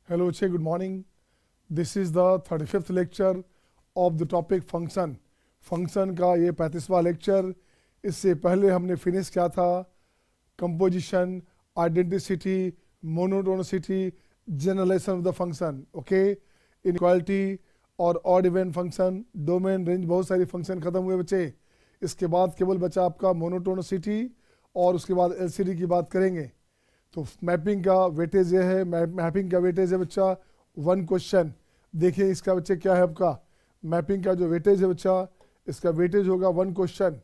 Hello, Che, good morning. This is the 35th lecture of the topic function. Function का ये 35वां lecture. इससे पहले हमने फिनिश किया था composition, identity, monotonicity, generalization of the function. Okay, inequality और odd even function, domain, range, बहुत सारी फंक्शन खत्म हुए बच्चे. इसके बाद केवल बचा आपका मोनोटोनिसिटी और उसके बाद एलसीडी की बात करेंगे. तो मैपिंग का वेटेज ये है, मैपिंग का वेटेज है बच्चा 1 क्वेश्चन. देखिए इसका बच्चे क्या है आपका मैपिंग का जो वेटेज है बच्चा, इसका वेटेज होगा 1 क्वेश्चन.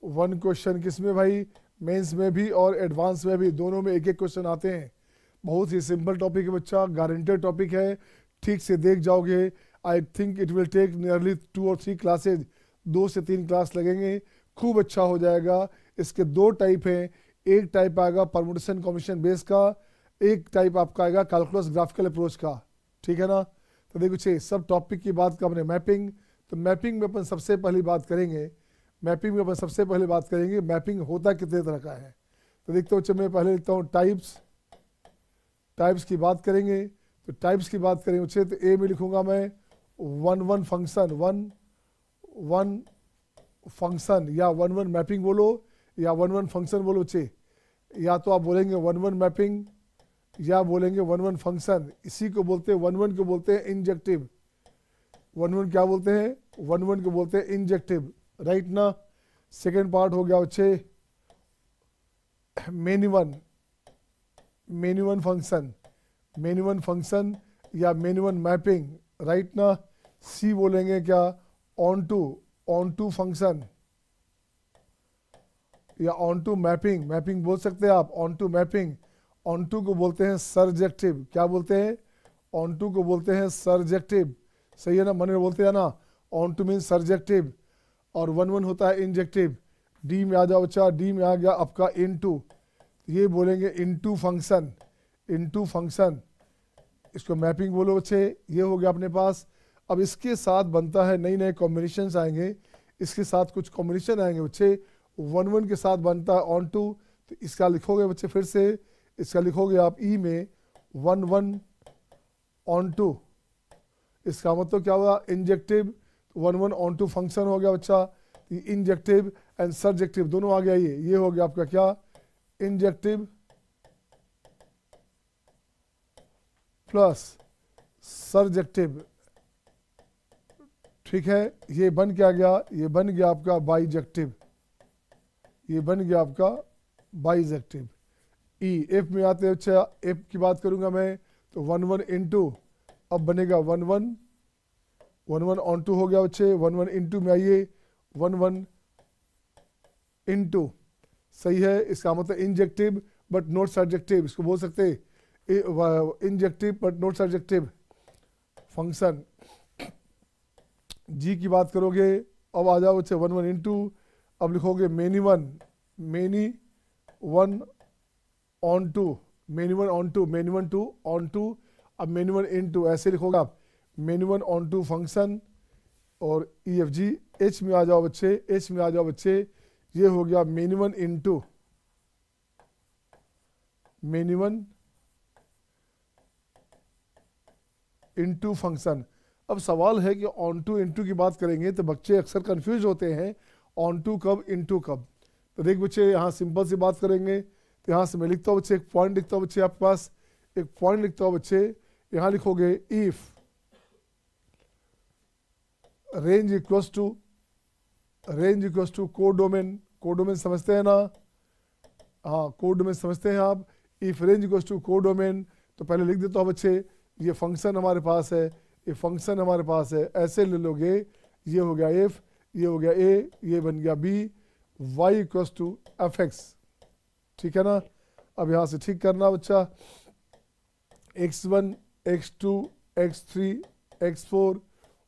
1 क्वेश्चन किसमें भाई? मेंस में भी और एडवांस में भी, दोनों में एक एक क्वेश्चन आते हैं. बहुत ही सिंपल टॉपिक है बच्चा, गारंटेड टॉपिक है. ठीक से देख जाओगे, I think it will take nearly 2 और 3 क्लासेज, 2 से 3 क्लास लगेंगे. खूब अच्छा हो जाएगा. इसके 2 टाइप हैं. एक टाइप आएगा परमुटेशन कॉम्बिनेशन बेस का, एक टाइप आपका आएगा कैलकुलस ग्राफिकल अप्रोच का. ठीक है ना? तो देखो छे सब टॉपिक की बात कर हमने मैपिंग. तो मैपिंग में अपन सबसे पहली बात करेंगे, मैपिंग होता कितने तरह का है. तो देखते हो मैं पहले लिखता हूँ टाइप्स की बात करेंगे. तो टाइप्स की बात करेंगे बच्चे, तो ए में लिखूंगा मैं 1 फंक्शन या 1 मैपिंग बोलो या 1 फंक्शन बोलो बच्चे. या तो आप बोलेंगे 1 मैपिंग या बोलेंगे 1 फंक्शन. इसी को बोलते हैं 1 को बोलते हैं इंजेक्टिव. 1 क्या बोलते हैं? 1 को बोलते हैं इंजेक्टिव. राइट ना? सेकेंड पार्ट हो गया बच्चे मेनी वन फंक्शन या मेनी वन मैपिंग. राइट ना? सी बोलेंगे क्या? ऑन टू फंक्शन या ऑन टू मैपिंग बोल सकते हैं आप. Onto mapping. Onto को बोलते हैं सर्जेक्टिव. क्या बोलते हैं? ऑन टू को बोलते हैं सर्जेक्टिव. सही है ना? मन में बोलते हैं ना, ऑन टू मीन सर्जेक्टिव. और 1 होता है इंजेक्टिव. डी में आ जाओ बच्चा, डी में आ गया आपका इनटू. ये बोलेंगे इनटू फंक्शन. इसको मैपिंग बोलो बच्चे. ये हो गया अपने पास. अब इसके साथ बनता है नए कॉम्बिनेशंस आएंगे. इसके साथ कुछ कॉम्बिनेशन आएंगे बच्चे. 1 के साथ बनता है ऑन टू. तो इसका लिखोगे बच्चे, फिर से इसका लिखोगे आप ई में 1 ऑन टू. इसका मतलब क्या हुआ? इंजेक्टिव. 1 ऑन टू फंक्शन हो गया बच्चा. इंजेक्टिव एंड सर्जेक्टिव दोनों आ गया. ये हो गया आपका क्या? Injective plus surjective. ठीक है, ये बन क्या गया? ये बन गया आपका बाइजेक्टिव. ई. एफ में आते हैं अच्छा, एफ की बात करूंगा मैं तो 1 इंटू. अब बनेगा 1 ऑन टू हो गया बच्चे. 1 इंटू में आइए 1 इंटू. सही है. इसका मतलब इंजेक्टिव बट नॉट सर्जेक्टिव. इसको बोल सकते injective but not surjective function. जी की बात करोगे, अब आ जाओ बच्चे 1 इंटू. अब लिखोगे मेनी वन ऑन टू. अब मेनी 1 इंटू ऐसे लिखोगे आप. मेनी 1 ऑन टू फंक्शन और ई एफ जी. एच में आ जाओ बच्चे. ये हो गया मेनी 1 इंटू फंक्शन. अब सवाल है कि ऑन टू इंटू की बात करेंगे तो बच्चे अक्सर कंफ्यूज होते हैं ऑन टू कब, इंटू कब. तो देख बच्चे, यहाँ सिंपल सी बात करेंगे. तो यहाँ से मैं लिखता हूँ बच्चे, एक पॉइंट लिखता हूँ बच्चे, आपके पास एक पॉइंट लिखता हूँ बच्चे. यहाँ लिखोगे if range equals to codomain समझते हैं ना? हाँ, कोडोमेन समझते हैं आप. If range equals to codomain, तो पहले लिख देता हूँ बच्चे, ये फंक्शन हमारे पास है, ऐसे ले लोगे. ये हो गया एफ, ये हो गया ए, ये बन गया B. Y equals to F X. ठीक है ना? अब यहाँ से ठीक करना बच्चा. x1 x2 x3 x4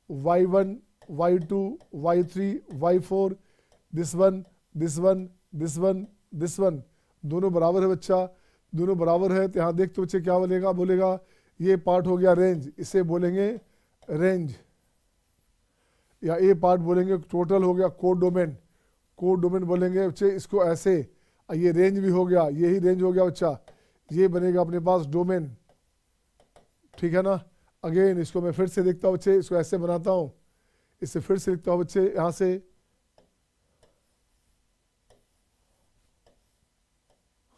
y1 y2 y3 y4. This one दोनों बराबर है बच्चा. दोनों बराबर है. तो यहाँ देखते बच्चे क्या बोलेगा ये पार्ट हो गया रेंज. इसे बोलेंगे रेंज. या ये पार्ट बोलेंगे टोटल हो गया कोड डोमेन बोलेंगे बच्चे. इसको ऐसे ये रेंज भी हो गया, यही रेंज हो गया बच्चा, ये बनेगा अपने पास डोमेन, ठीक है ना। अगेन इसको मैं फिर से लिखता हूँ बच्चे, इसको ऐसे बनाता हूँ, इससे फिर से लिखता हूँ बच्चे, यहाँ से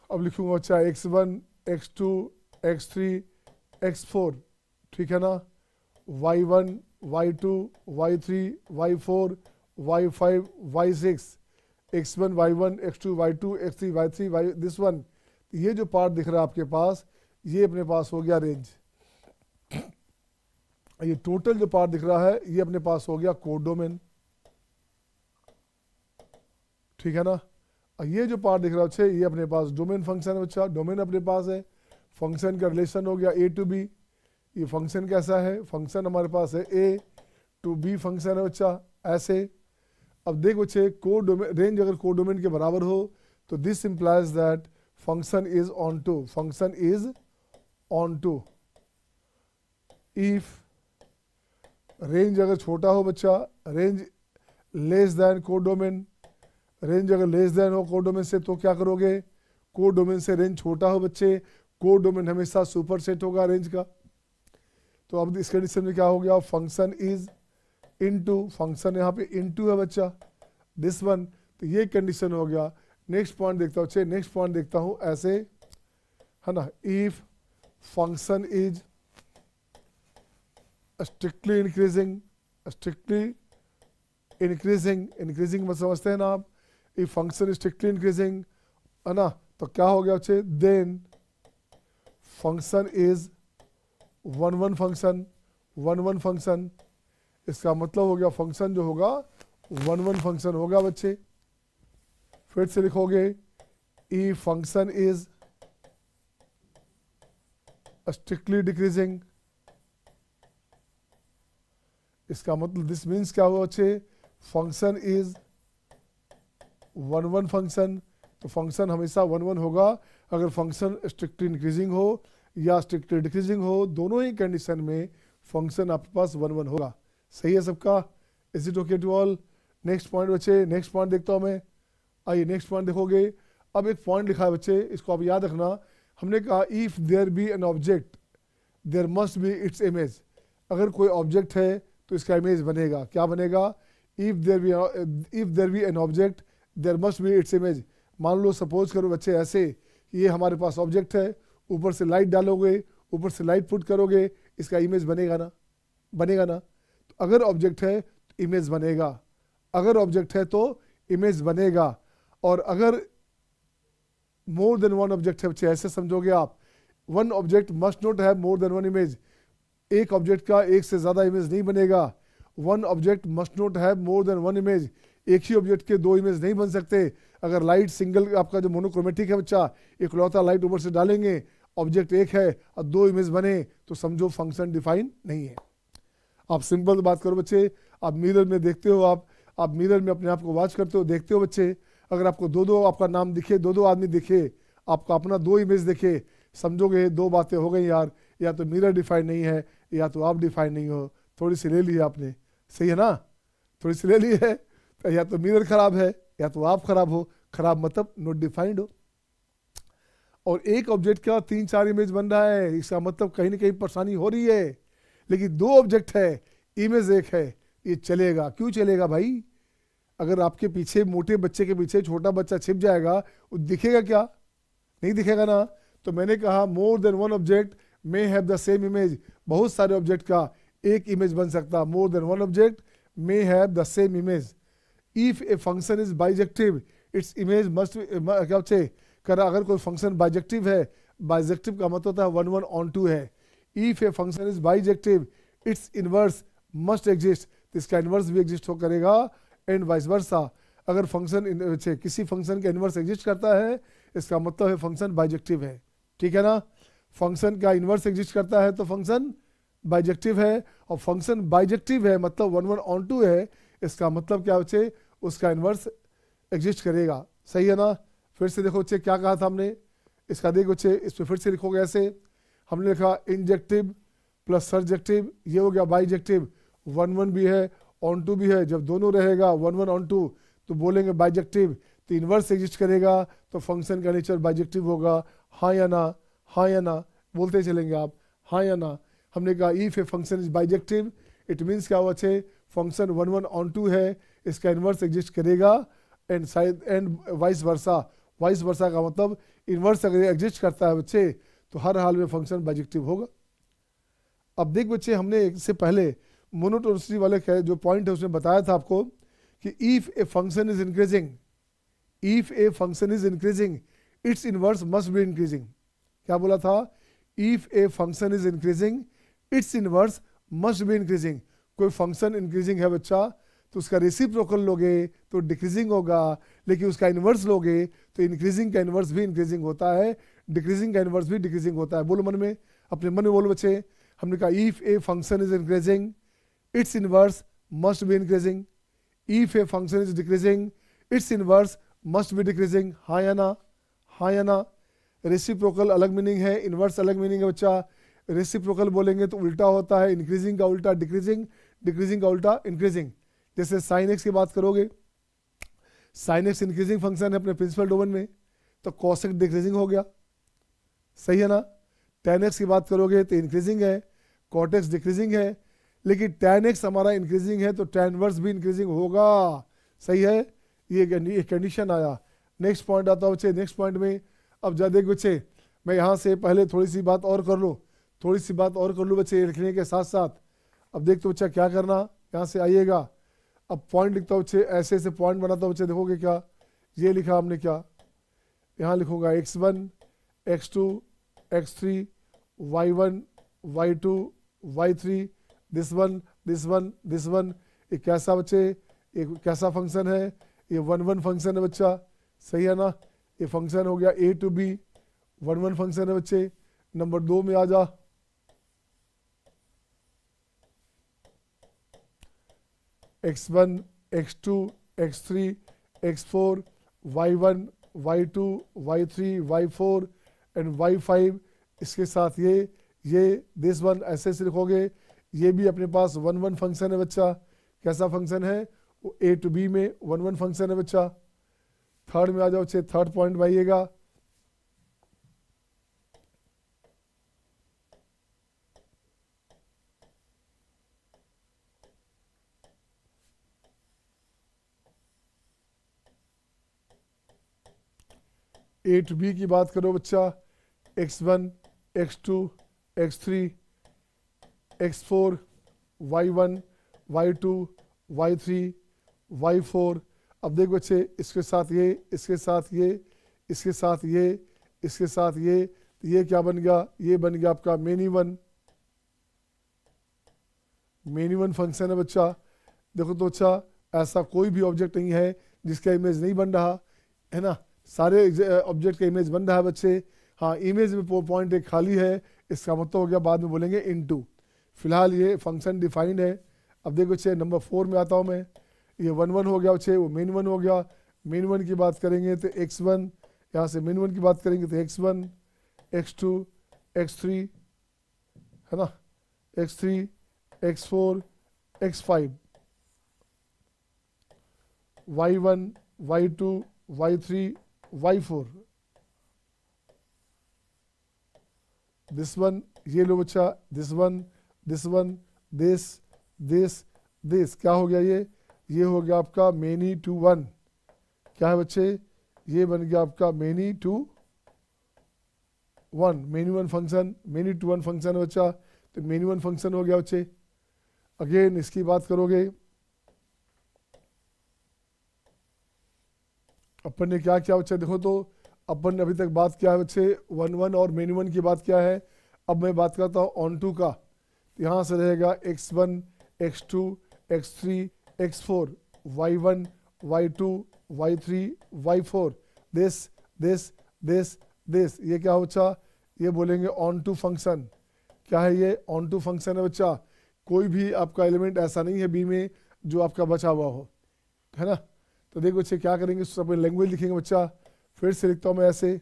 अब लिखूंगा बच्चा x1 x2 x3 x4, ठीक है ना, y1 y2 y3 y4 y5 y6, x1 y1 x2 y2 x3 y3 y this one. ये जो पार्ट दिख रहा है आपके पास, ये अपने पास हो गया रेंज। ये टोटल जो पार्ट दिख रहा है ये अपने पास हो गया कोड डोमेन, ठीक है ना। ये जो पार्ट दिख रहा है ये अपने पास डोमेन फंक्शन है बच्चा, डोमेन अपने पास है। फंक्शन का रिलेशन हो गया ए टू बी। ये फंक्शन कैसा है, फंक्शन हमारे पास है ए टू बी फंक्शन है बच्चा, ऐसे। अब देख बच्चे कोड डोमेन रेंज अगर कोड डोमेन के बराबर हो तो this implies that function is on to, function is onto. If range अगर छोटा हो बच्चा, range less than codomain, range अगर लेस देन हो कोड डोमेन से तो क्या करोगे, कोड डोमेन से रेंज छोटा हो बच्चे, कोड डोमेन हमेशा सुपर सेट होगा रेंज का। तो अब इस कंडीशन में क्या हो गया, फंक्शन इज इनटू, फंक्शन यहाँ पे इनटू है बच्चा, दिस वन। तो ये कंडीशन हो गया। नेक्स्ट पॉइंट देखता हूँ, नेक्स्ट पॉइंट देखता हूँ ऐसे, है ना। If function is strictly increasing, strictly increasing, increasing मत समझते हैं ना आप। If function is strictly increasing, है ना, तो क्या हो गया बच्चे, then function is one one function, one one function. इसका मतलब हो गया फंक्शन जो होगा वन वन फंक्शन होगा बच्चे। फिर से लिखोगे, ई फंक्शन इज स्ट्रिक्टली डिक्रीजिंग। इसका मतलब दिस मीन्स क्या हुआ बच्चे, function is one one function. तो फंक्शन हमेशा वन वन होगा अगर फंक्शन स्ट्रिक्टली इंक्रीजिंग हो या स्ट्रिक्टली डिक्रीजिंग हो, दोनों ही कंडीशन में फंक्शन आपके पास वन वन होगा। सही है सबका, is it okay to all. Next point बच्चे, नेक्स्ट पॉइंट देखता हूँ मैं। आइए नेक्स्ट पॉइंट देखोगे। अब एक पॉइंट लिखा है बच्चे, इसको आप याद रखना। हमने कहा if there be an object there must be its image. अगर कोई ऑब्जेक्ट है तो इसका इमेज बनेगा। क्या बनेगा, if there be an object there must be its image. मान लो सपोज करो बच्चे ऐसे, ये हमारे पास ऑब्जेक्ट है, ऊपर से लाइट डालोगे, ऊपर से लाइट पुट करोगे, इसका इमेज बनेगा ना, बनेगा ना। तो अगर ऑब्जेक्ट है तो इमेज बनेगा, अगर ऑब्जेक्ट है तो इमेज बनेगा। और अगर मोर देन वन ऑब्जेक्ट है बच्चे, ऐसे समझोगे आप, one object must not have more than one image. एक ऑब्जेक्ट का एक से ज्यादा इमेज नहीं बनेगा। One object must not have more than one image. एक ही ऑब्जेक्ट के दो इमेज नहीं बन सकते। अगर लाइट सिंगल, आपका जो मोनोक्रोमेटिक है बच्चा, इकलौता लाइट ऊपर से डालेंगे, ऑब्जेक्ट एक है और दो इमेज बने, तो समझो फंक्शन डिफाइन नहीं है। आप सिंपल बात करो बच्चे, आप मिरर में देखते हो, आप मिरर में अपने आप को वॉच करते हो, देखते हो बच्चे। अगर आपको दो दो आपका नाम दिखे, दो दो आदमी दिखे, आपका अपना दो इमेज दिखे, समझोगे दो बातें हो गई यार, या तो मिरर डिफाइन नहीं है या तो आप डिफाइन नहीं हो। थोड़ी सी ले ली है आपने, सही है ना, थोड़ी सी ले ली है, तो या तो मिरर खराब है या तो आप खराब हो। खराब मतलब नॉट डिफाइंड हो। और एक ऑब्जेक्ट का तीन चार इमेज बन रहा है, इसका मतलब कहीं ना कहीं परेशानी हो रही है। लेकिन दो ऑब्जेक्ट है, इमेज एक है, ये चलेगा। क्यों चलेगा भाई, अगर आपके पीछे मोटे बच्चे के पीछे छोटा बच्चा छिप जाएगा, वो दिखेगा क्या, नहीं दिखेगा ना। तो मैंने कहा more than one object may have the same image. बहुत सारे ऑब्जेक्ट का एक इमेज बन सकता, more than one object may have the same image. If a function is bijective its image must, क्या बच्चे करा, अगर कोई फंक्शन बाइजेक्टिव है, बाइजेक्टिव का मतलब होता है वन वन ऑन टू है। If a function is bijective it's inverse must exist, तो इसका इनवर्स भी एग्जिस्ट हो करेगा, एंड वाइस वर्सा। अगर फंक्शन किसी फंक्शन का इनवर्स एग्जिस्ट करता है, इसका मतलब है फंक्शन बाइजेक्टिव है, ठीक है ना। फंक्शन का इनवर्स एग्जिस्ट करता है तो फंक्शन बाइजेक्टिव है, और फंक्शन बाइजेक्टिव है मतलब वन वन ऑन टू है, इसका मतलब क्या बच्चे, उसका इनवर्स एग्जिस्ट करेगा। सही है ना। फिर से देखो बच्चे क्या कहा था हमने, इसका देखो बच्चे, इस पर फिर से लिखोगे ऐसे। हमने लिखा इंजेक्टिव प्लस सर्जेक्टिव, ये हो गया बाइजेक्टिव। वन वन भी है, ऑन टू भी है, जब दोनों रहेगा वन वन ऑन टू तो बोलेंगे बाइजेक्टिव। तो इन्वर्स एग्जिस्ट करेगा तो फंक्शन का नेचर बाइजेक्टिव होगा, हाँ या ना, हाँ या ना बोलते चलेंगे आप, हाँ या ना। हमने कहा if a function is bijective it means क्या हुआ छे, फंक्शन 1 1 ऑन 2 है, इसका इन्वर्स एग्जिस्ट करेगा and side and vice versa. Vice versa का मतलब इन्वर्स अगर एग्जिस्ट करता है बच्चे तो हर हाल में फंक्शन बाइजेक्टिव होगा। अब देख बच्चे, हमने इससे पहले मोनोटोनिसिटी वाले जो पॉइंट है उसमें बताया था आपको कि if a function is increasing, if a function is increasing its inverse must be increasing. क्या बोला था, if a function is increasing its inverse must be increasing. कोई फंक्शन इंक्रीजिंग है बच्चा तो उसका रेसिप्रोकल लोगे तो डिक्रीजिंग होगा, लेकिन उसका इन्वर्स लोगे तो इंक्रीजिंग का इन्वर्स भी इंक्रीजिंग होता है, डिक्रीजिंग का इन्वर्स भी डिक्रीजिंग होता है। बोलो मन में, अपने मन में बोलो बच्चे। हमने कहा if a function is increasing its inverse must be increasing, if a function is decreasing it's inverse must be decreasing, हाँ या ना, हाँ या ना। रेसिप्रोकल अलग मीनिंग है, इनवर्स अलग मीनिंग है बच्चा। रेसिप्रोकल बोलेंगे तो उल्टा होता है, इंक्रीजिंग का उल्टा डिक्रीजिंग, डिक्रीजिंग का उल्टा इंक्रीजिंग। जैसे साइन एक्स की बात करोगे, साइन एक्स इंक्रीजिंग फंक्शन है अपने प्रिंसिपल डोमेन में, तो कॉस एक्स डिक्रीजिंग हो गया, सही है ना। टेन एक्स की बात करोगे तो इंक्रीजिंग है, कॉट एक्स डिक्रीजिंग है, लेकिन टेन एक्स हमारा इंक्रीजिंग है तो टेन वर्स भी इंक्रीजिंग होगा, सही है। ये कंडीशन आया। नेक्स्ट पॉइंट आता है बच्चे, नेक्स्ट पॉइंट में अब जा देख बच्चे, मैं यहाँ से पहले थोड़ी सी बात और कर लूँ, थोड़ी सी बात और कर लूँ बच्चे लिखने के साथ साथ। अब देख तो बच्चा क्या करना, यहाँ से आइएगा, अब पॉइंट लिखता हूँ बच्चे, ऐसे ऐसे पॉइंट बनाता हूँ बच्चे। देखोगे क्या, ये लिखा हमने क्या, यहाँ लिखूंगा x1 x2 x3 y1 y2 y3 this one this one this one. ये कैसा बच्चे, एक कैसा फंक्शन है, ये 1 1 फंक्शन है बच्चा, सही है ना। ये फंक्शन हो गया a to b, 1 1 फंक्शन है बच्चे। नंबर 2 में आ जा, x1 x2 x3 x4 y1 y2 y3 y4 and y5। इसके साथ ये दिस वन ऐसे से लिखोगे। ये भी अपने पास 1 1 फंक्शन है बच्चा, कैसा फंक्शन है, वो a to b में 1 1 फंक्शन है बच्चा। थर्ड में आ जाओ बच्चे, थर्ड पॉइंट में आइएगा, a to b की बात करो बच्चा, x1 x2 x3 x4 y1 y2 y3 y4। अब देख बच्चे, इसके साथ ये, इसके साथ ये, इसके साथ ये, इसके साथ ये क्या बन गया, ये बन गया आपका many one, many one function है बच्चा। देखो तो अच्छा, ऐसा कोई भी ऑब्जेक्ट नहीं है जिसका इमेज नहीं बन रहा है ना, सारे ऑब्जेक्ट का इमेज बन रहा है बच्चे। हाँ, इमेज में पॉइंट एक खाली है, इसका मतलब हो गया, बाद में बोलेंगे इनटू। फिलहाल ये फंक्शन डिफाइंड है। अब देखो बच्चे, नंबर 4 में आता हूँ मैं, ये 1 1 हो गया बच्चे, वो मेन वन हो गया। मेन वन की बात करेंगे तो x1, यहाँ से मेन वन की बात करेंगे तो x1 x2 x3 है ना, x3 x4 x5 y1 y2 y3 y4 this one, ये लो बच्चा, this one this one this this this, क्या हो गया ये हो गया आपका मेनी टू वन। क्या है बच्चे, ये बन गया आपका many to one, many one function, many to one function है बच्चा, तो मेनी वन फंक्शन हो गया बच्चे। अगेन इसकी बात करोगे, अपन ने क्या किया बच्चे, देखो तो अपन ने अभी तक बात किया है बच्चे 1 1 और मेनी वन की बात किया है। अब मैं बात करता हूँ ऑन टू का, तो यहाँ से रहेगा x1 x2 x3 x4 y1 y2 y3 y4 this this this this. ये क्या हो बच्चा, ये बोलेंगे ऑन टू फंक्शन। क्या है ये, ऑन टू फंक्शन है बच्चा। कोई भी आपका एलिमेंट ऐसा नहीं है बी में जो आपका बचा हुआ हो, है ना। तो देखो बच्चे क्या करेंगे, सब लैंग्वेज लिखेंगे बच्चा। फिर से लिखता हूँ मैं ऐसे,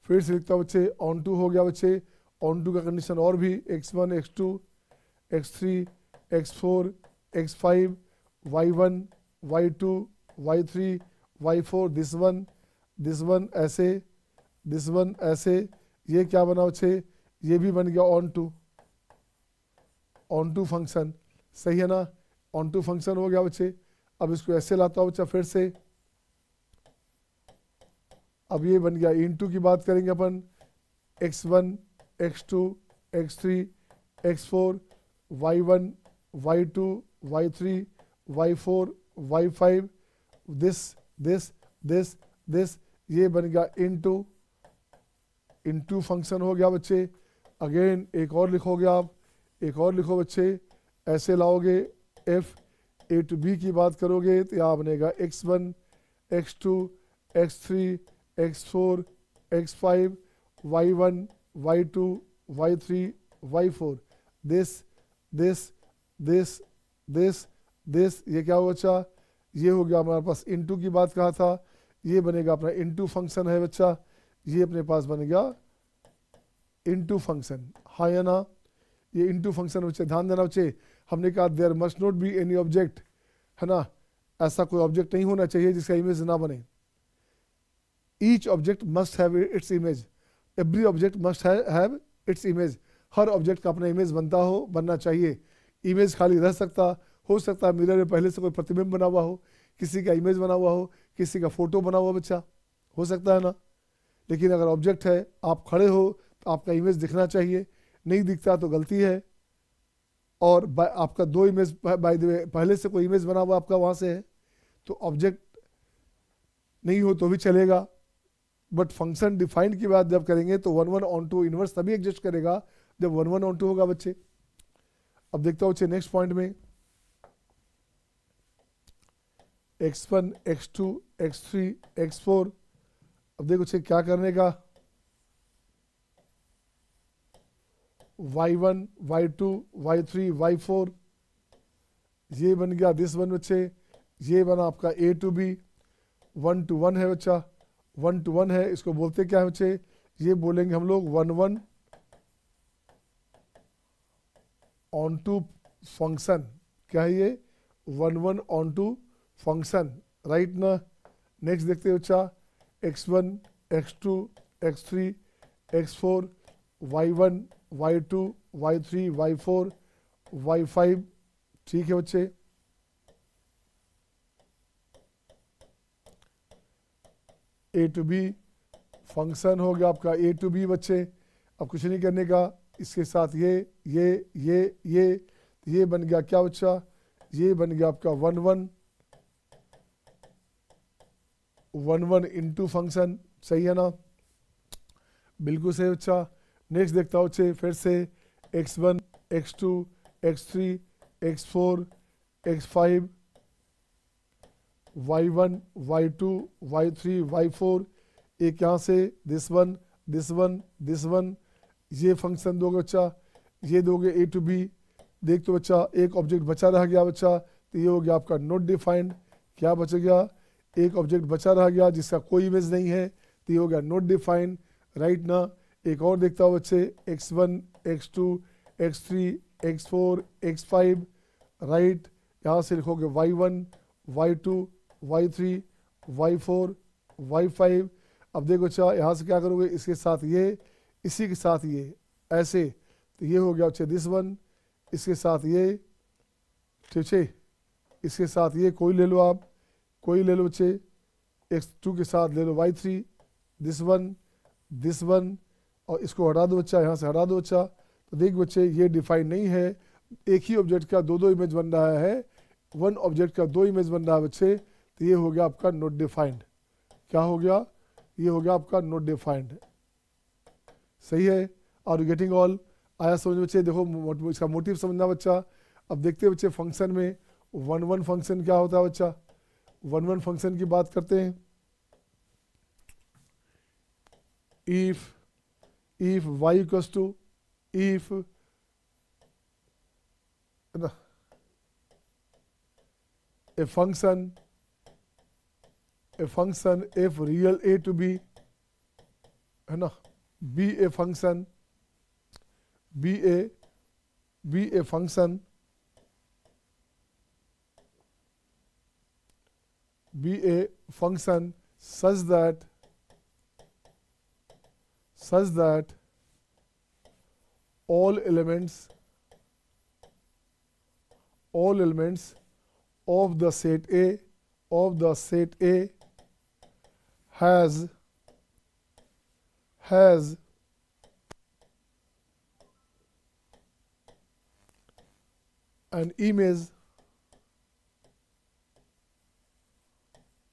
फिर से लिखता हूँ बच्चे, ऑन टू हो गया बच्चे। ऑन टू का कंडीशन और भी, x1 x2 x3 x4 x5 y1 y2 y3 y4 this one ऐसे, ये क्या बना बच्चे, ये भी बन गया ऑन टू फंक्शन, सही है ना, ऑन टू फंक्शन हो गया बच्चे। अब इसको ऐसे लाता हूँ बच्चा फिर से, अब ये बन गया इनटू की बात करेंगे अपन, x1 x2 x3 x4 y1 y2 y3 y4 y5 this, ये बन गया इनटू फंक्शन हो गया बच्चे। अगेन एक और लिखोगे आप, एक और लिखो बच्चे, ऐसे लाओगे f a to b की बात करोगे तो यहाँ बनेगा x1 x2 x3 x4 x5 y1 y2 y3 y4 this, ये क्या हुआ बच्चा, ये हो गया हमारे पास इनटू की बात कहा था, ये बनेगा अपना इनटू फंक्शन है बच्चा, ये अपने पास बन गया इनटू फंक्शन, हाँ या ना, ये इनटू फंक्शन बच्चे ध्यान देना बच्चे। हमने कहा there must not be any object, है ना, ऐसा कोई ऑब्जेक्ट नहीं होना चाहिए जिसका इमेज ना बने। Each object must have its image, every object must have its image, her object का अपना इमेज बनना चाहिए। इमेज खाली रह सकता, हो सकता है मिरर में पहले से कोई प्रतिबिंब बना हुआ हो, किसी का इमेज बना हुआ हो, किसी का फोटो बना हुआ बच्चा, हो सकता है ना। लेकिन अगर ऑब्जेक्ट है, आप खड़े हो तो आपका इमेज दिखना चाहिए, नहीं दिखता तो गलती है। और आपका दो इमेज बाय द वे पहले से कोई इमेज बना हुआ आपका वहाँ से है तो ऑब्जेक्ट नहीं हो तो भी चलेगा, बट फंक्शन डिफाइंड की बात जब करेंगे तो 1 ऑन टू इनवर्स तभी एग्जिस्ट करेगा जब 1 ऑन टू होगा बच्चे। अब देखता हूँ बच्चे नेक्स्ट पॉइंट में, x1 x2 x3 x4, अब देखो बच्चे क्या करने का, y1 y2 y3 y4, ये बन गया दिस वन बच्चे, ये बना आपका a to b, 1 to 1 है बच्चा, 1 to 1 है, इसको बोलते क्या है बच्चे, ये बोलेंगे हम लोग 1 ऑन टू फंक्शन, क्या है ये 1 ऑन टू फंक्शन, राइट ना। नेक्स्ट देखते हैं बच्चा, x1 x2 x3 x4 y1 y2 y3 y4 y5, ठीक है बच्चे। a to b फंक्शन हो गया आपका a to b बच्चे। अब कुछ नहीं करने का, इसके साथ ये बन गया क्या बच्चा, ये बन गया आपका 1 इनटू फंक्शन, सही है ना, बिल्कुल सही बच्चा। नेक्स्ट देखता हूँ बच्चे फिर से, x1 x2 x3 x4 x5 y1 y2 y3 y4, एक यहाँ से दिस वन, ये फंक्शन दोगे बच्चा, ये दोगे a to b। देख तो बच्चा एक ऑब्जेक्ट बचा रह गया बच्चा, तो ये हो गया आपका नॉट डिफाइंड, क्या बच गया, एक ऑब्जेक्ट बचा रह गया जिसका कोई इमेज नहीं है, तो ये हो गया नॉट डिफाइंड, राइट ना। एक और देखता हूँ बच्चे, x1 x2 x3 x4 x5, right, यहाँ से लिखोगे y1 y2 y3 y4 y5। अब देखो अच्छा यहाँ से क्या करोगे, इसके साथ ये, इसी के साथ ये, ऐसे, तो ये हो गया बच्चे दिस वन, इसके साथ ये, ठीक है, इसके साथ ये कोई ले लो आप, कोई ले लो बच्चे, x2 के साथ ले लो y3, दिस वन, और इसको हटा दो बच्चा, यहाँ से हटा दो बच्चा। तो देख बच्चे ये डिफाइन नहीं है, एक ही ऑब्जेक्ट का दो इमेज बन रहा है, वन ऑब्जेक्ट का दो इमेज बन रहा है बच्चे, तो ये हो गया आपका नॉट डिफाइंड, क्या हो गया, ये हो गया आपका नॉट डिफाइंड, सही है। और गेटिंग ऑल आया समझ बच्चे, देखो इसका मोटिव समझना बच्चा। अब देखते हैं बच्चे फंक्शन में 1 फंक्शन क्या होता है बच्चा, 1 फंक्शन की बात करते हैं। if y equals to, if a function f real a to b, है ना, be a function be a function such that all elements of the set A has an image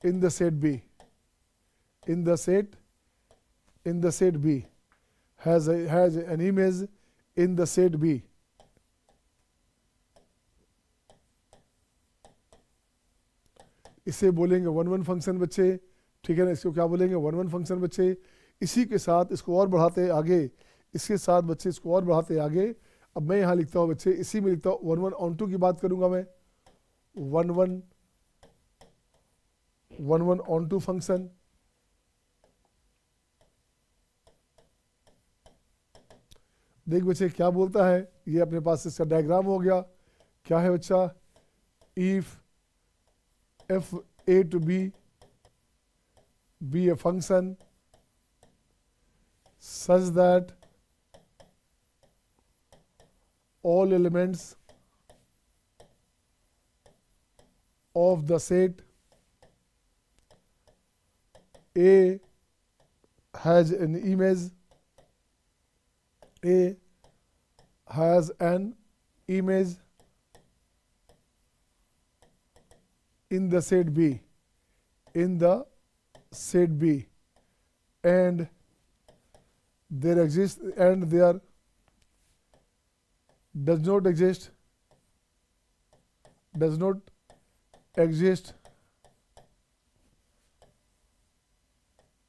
in the set B. In the set B has an image in the set B. इसे बोलेंगे one one function बच्चे, ठीक है ना। इसको क्या बोलेंगे, one one function बच्चे। इसी के साथ इसको और बढ़ाते आगे, इसके साथ बच्चे इसको और बढ़ाते आगे। अब मैं यहाँ लिखता हूँ बच्चे, इसी में लिखता हूँ वन वन ऑन टू की बात करूँगा मैं, one one on to function. देख बच्चे क्या बोलता है, ये अपने पास इसका डायग्राम हो गया। क्या है बच्चा, if f a to b be a function such that all elements of the set A has an image in the set B, and there does not exist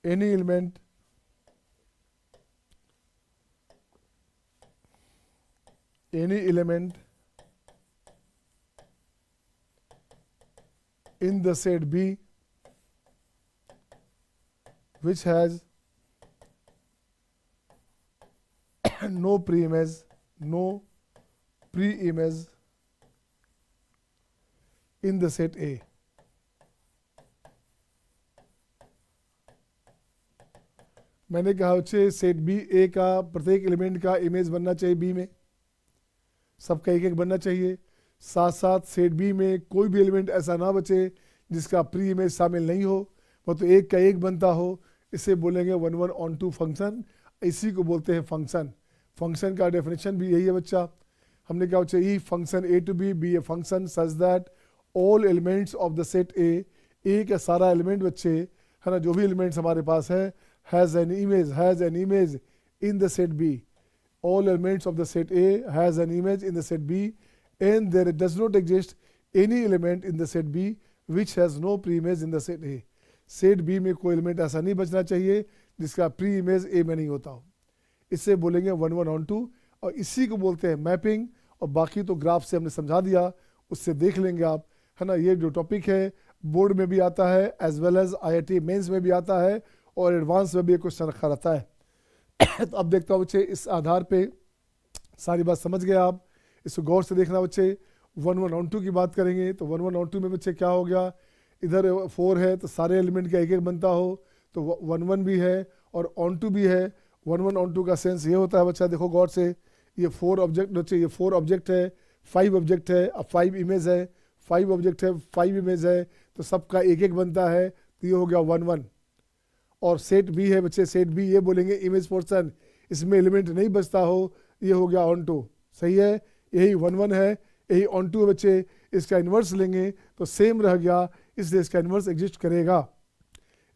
any element in the set B which has no pre-image in the set A. मैंने कहा बच्चे set B ए का प्रत्येक element का image बनना चाहिए B में, सबका एक एक बनना चाहिए। साथ साथ सेट बी में कोई भी एलिमेंट ऐसा ना बचे जिसका प्री इमेज शामिल नहीं हो, वो तो एक का एक बनता हो। इसे बोलेंगे one one on to function, इसी को बोलते हैं फंक्शन। फंक्शन का डेफिनेशन भी यही है बच्चा। हमने क्या बच्चा, E function A to B A function such that all elements of the set A का सारा एलिमेंट बच्चे है ना, जो भी एलिमेंट्स हमारे पास है, has an image in the set B. all elements of the set A has an image in the set B, and there does not exist any element in the set B which has no pre-image in the set A. Set B में कोई element ऐसा नहीं बचना चाहिए जिसका pre image A में नहीं होता हो। इससे बोलेंगे वन वन ऑन टू, और इसी को बोलते हैं मैपिंग। और बाकी तो ग्राफ से हमने समझा दिया, उससे देख लेंगे आप, है ना। ये जो टॉपिक है बोर्ड में भी आता है as well as IIT mains में भी आता है, और एडवांस में भी एक क्वेश्चन रखा रहता है। तो अब देखता हूँ बच्चे, इस आधार पे सारी बात समझ गए आप, इसको गौर से देखना बच्चे। वन वन ऑन टू की बात करेंगे तो वन वन ऑन टू में बच्चे क्या हो गया, इधर 4 है तो सारे एलिमेंट का एक एक बनता हो, तो वन वन भी है और ऑन टू भी है। वन वन ऑन टू का सेंस ये होता है बच्चा, देखो गौर से, ये 4 ऑब्जेक्ट बच्चे, ये 4 ऑब्जेक्ट है, 5 ऑब्जेक्ट है, अब 5 इमेज है, 5 ऑब्जेक्ट है, 5 इमेज है, तो सबका एक एक बनता है, तो ये हो गया वन वन। और सेट बी है बच्चे, सेट बी ये बोलेंगे इमेज पोर्शन, इसमें एलिमेंट नहीं बचता हो, ये हो गया ऑन टू। सही है, यही वन वन है, यही ऑन टू है बच्चे। इसका इन्वर्स लेंगे तो सेम रह गया, इसलिए इसका इन्वर्स एग्जिस्ट करेगा,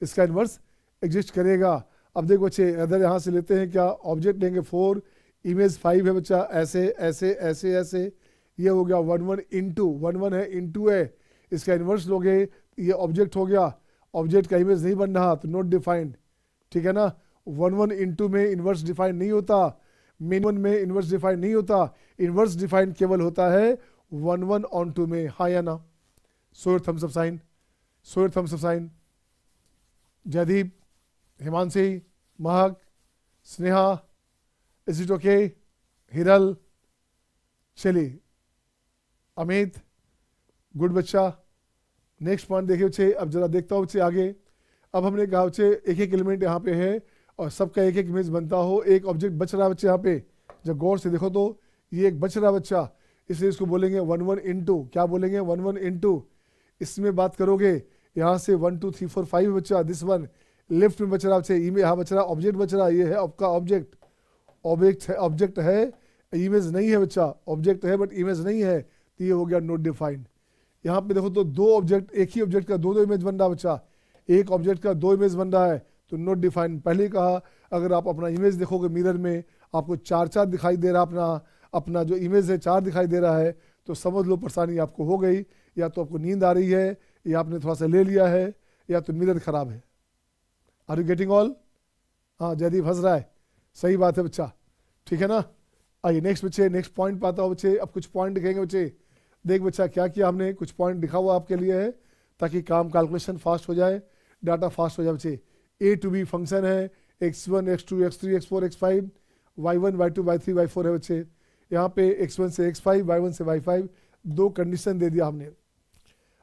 इसका इन्वर्स एग्जिस्ट करेगा। अब देखो बच्चे, अगर यहाँ से लेते हैं क्या, ऑब्जेक्ट लेंगे 4, इमेज 5 है बच्चा, ऐसे ऐसे ऐसे ऐसे, ये हो गया one one into, one one है इंटू है, इसका इन्वर्स लोगे ये ऑब्जेक्ट हो गया। ऑब्जेक्ट का इमेज नहीं बन रहा तो नॉट डिफाइंड, ठीक है ना। वन वन इंटू में इन्वर्स डिफाइंड नहीं होता, मेन वन में इन्वर्स डिफाइंड नहीं होता, इन्वर्स डिफाइंड केवल होता है वन वन ऑन टू में, हाँ या ना। Show thumbs up sign, show thumbs up sign. Jaideep, Himanshi, Mahak, Sneha, is it okay, Hiral, चलिए, अमित, गुड बच्चा, नेक्स्ट पॉइंट देखिए बच्चे, अब जरा देखता हूँ बच्चे आगे। अब हमने कहा बच्चे एक एक एलिमेंट यहाँ पे है और सबका एक एक इमेज बनता हो, एक ऑब्जेक्ट बच रहा है बच्चे यहाँ पे। जब गौर से देखो तो ये एक बच रहा बच्चा, इसलिए इसको बोलेंगे 1 1 इंटू, क्या बोलेंगे 1 1 इंटू। इसमें बात करोगे यहाँ से 1 2 3 4 5 बच्चा, दिस वन लेफ्ट में बच रहा बच्चे, यहाँ बच रहा ऑब्जेक्ट बच रहा, ये है आपका ऑब्जेक्ट। ऑब्जेक्ट है, इमेज नहीं है बच्चा, ऑब्जेक्ट है बट इमेज नहीं है, तो ये हो गया नॉट डिफाइंड। यहाँ पे देखो तो दो ऑब्जेक्ट, एक ही ऑब्जेक्ट का दो इमेज बन रहा बच्चा, एक ऑब्जेक्ट का दो इमेज बन रहा है तो नॉट डिफाइंड। पहले कहा अगर आप अपना इमेज देखोगे मिरर में आपको चार चार दिखाई दे रहा, अपना जो इमेज है चार दिखाई दे रहा है, तो समझ लो परेशानी आपको हो गई, या तो आपको नींद आ रही है, या आपने थोड़ा सा ले लिया है, या तो मिरर खराब है। Are you getting all? हाँ जयदीप हंस रहा है, सही बात है बच्चा, ठीक है ना। आइए नेक्स्ट बच्चे, नेक्स्ट पॉइंट पाता हूँ बच्चे। अब कुछ पॉइंट दिखेंगे बच्चे, देख बच्चा क्या किया हमने, कुछ पॉइंट लिखा हुआ आपके लिए है ताकि काम कैलकुलेशन फास्ट हो जाए, डाटा फास्ट हो जाए बच्चे। ए टू बी फंक्शन है, x1 x2 x3 x4 x5, y1 y2 y3 y4 है बच्चे। यहाँ पे x1 से x5 y1 से y5 दो कंडीशन दे दिया हमने।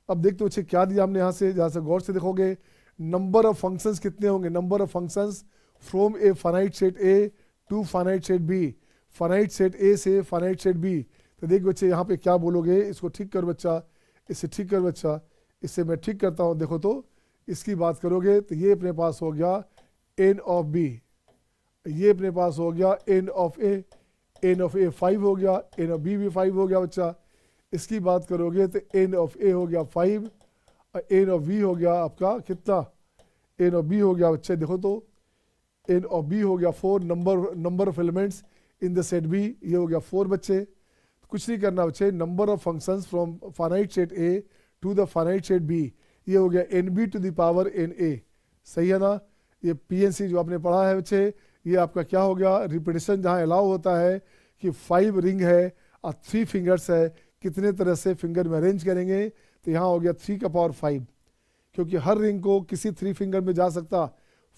अब देखते बच्चे क्या दिया हमने यहाँ से, जहाँ से गौर से देखोगे नंबर ऑफ फंक्शंस कितने होंगे, number of functions from a finite set A to finite set B, finite set A से फाइनाइट सेट बी। तो देख बच्चे यहाँ पे क्या बोलोगे, इसको ठीक कर बच्चा, इससे ठीक कर बच्चा, इससे मैं ठीक करता हूँ। देखो तो इसकी बात करोगे तो ये अपने पास हो गया एन ऑफ बी, ये अपने पास हो गया N of A, N of A 5 हो गया, एन ऑफ बी भी 5 हो गया बच्चा। इसकी बात करोगे तो एन ऑफ ए हो गया 5 और एन ऑफ बी हो गया आपका कितना, एन ऑफ बी हो गया बच्चे देखो तो एन ऑफ बी हो गया 4, number of elements in the set B, ये हो गया 4 बच्चे। कुछ नहीं करना बच्चे, number of functions from finite set A to the finite set B, ये हो गया N B to the power N A, सही है ना। ये पीएनसी जो आपने पढ़ा है बच्चे, ये आपका क्या हो गया, रिपीटेशन जहाँ अलाउ होता है कि 5 रिंग है और 3 फिंगर्स है, कितने तरह से फिंगर में अरेंज करेंगे, तो यहाँ हो गया 3 का पावर 5, क्योंकि हर रिंग को किसी 3 फिंगर में जा सकता।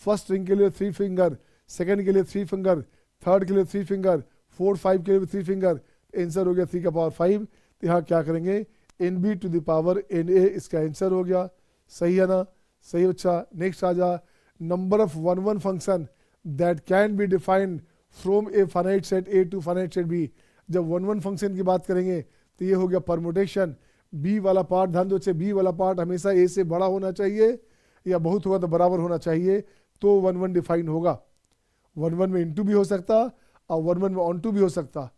फर्स्ट रिंग के लिए 3 फिंगर, सेकंड के लिए 3 फिंगर, थर्ड के लिए 3 फिंगर, 4 5 के लिए 3 फिंगर, आंसर हो गया 3 का पावर 5। तो यहाँ क्या करेंगे N B to the power N A, इसका आंसर हो गया, सही है ना, सही बच्चा। नेक्स्ट आ जा, number of 1 1 function that can be defined from a finite set A to finite set B. जब 1 1 फंक्शन की बात करेंगे तो ये हो गया परमुटेशन। बी वाला पार्ट ध्यान दो बच्चे, बी वाला पार्ट हमेशा ए से बड़ा होना चाहिए या बहुत होगा तो बराबर होना चाहिए, तो 1 1 डिफाइन होगा। 1 1 में इंटू भी हो सकता और 1 1 में ऑन टू भी हो सकता।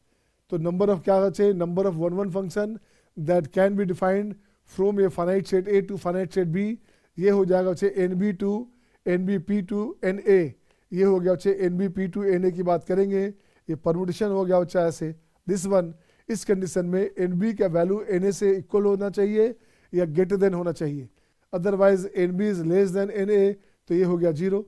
तो नंबर ऑफ क्या बचे, number of 1 1 function that can be defined from a finite set A to finite set B, ये हो जाएगा बच्चे N B to N B P to N A, ये हो गया बच्चे N B P to N A की बात करेंगे, ये परमुटेशन हो गया बच्चा ऐसे। दिस वन, इस कंडीशन में एन बी का वैल्यू एन ए से इक्वल होना चाहिए या ग्रेटर देन होना चाहिए, otherwise N B is less than N A, तो ये हो गया 0,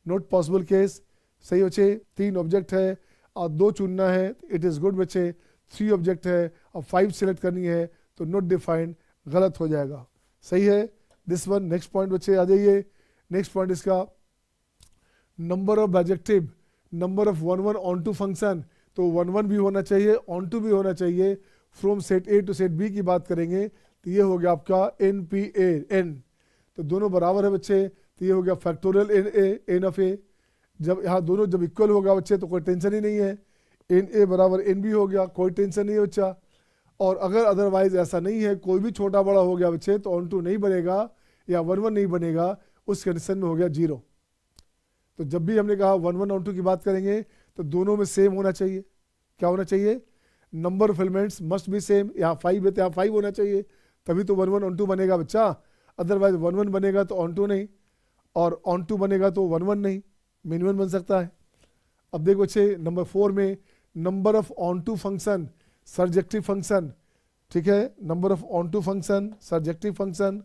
नॉट पॉसिबल केस। सही बच्चे, 3 ऑब्जेक्ट है और 2 चुनना है, इट इज़ गुड बच्चे। 3 ऑब्जेक्ट है और 5 सेलेक्ट करनी है तो नॉट डिफाइंड, गलत हो जाएगा, सही है। दिस वन, नेक्स्ट पॉइंट बच्चे आ जाइए। नेक्स्ट पॉइंट इसका number of bijective, number of 1 1 on to function, तो 1 1 भी होना चाहिए ऑन टू भी होना चाहिए। From set A to set B की बात करेंगे तो ये हो गया आपका एन पी ए एन, तो दोनों बराबर है बच्चे, तो ये हो गया factorial N A N of A. जब यहाँ दोनों जब इक्वल होगा बच्चे तो कोई टेंशन ही नहीं है, एन ए बराबर एन बी हो गया, कोई टेंशन नहीं है बच्चा। और अगर अदरवाइज ऐसा नहीं है, कोई भी छोटा बड़ा हो गया बच्चे तो ऑन टू नहीं बनेगा या 1 1 नहीं बनेगा, उस कंडीशन में हो गया 0। तो जब भी हमने कहा 1 1 ऑन टू की बात करेंगे तो दोनों में सेम होना चाहिए। क्या होना चाहिए, number of elements must be same. यहाँ 5 है तो यहाँ 5 होना चाहिए, तभी तो 1 1 ऑन टू बनेगा बच्चा, अदरवाइज 1 1 बनेगा तो ऑन टू नहीं, और ऑन टू बनेगा तो 1 1 नहीं, मिनिमम बन सकता है। अब देखो बच्चे नंबर 4 में number of on to function surjective function, ठीक है, number of on to function surjective function,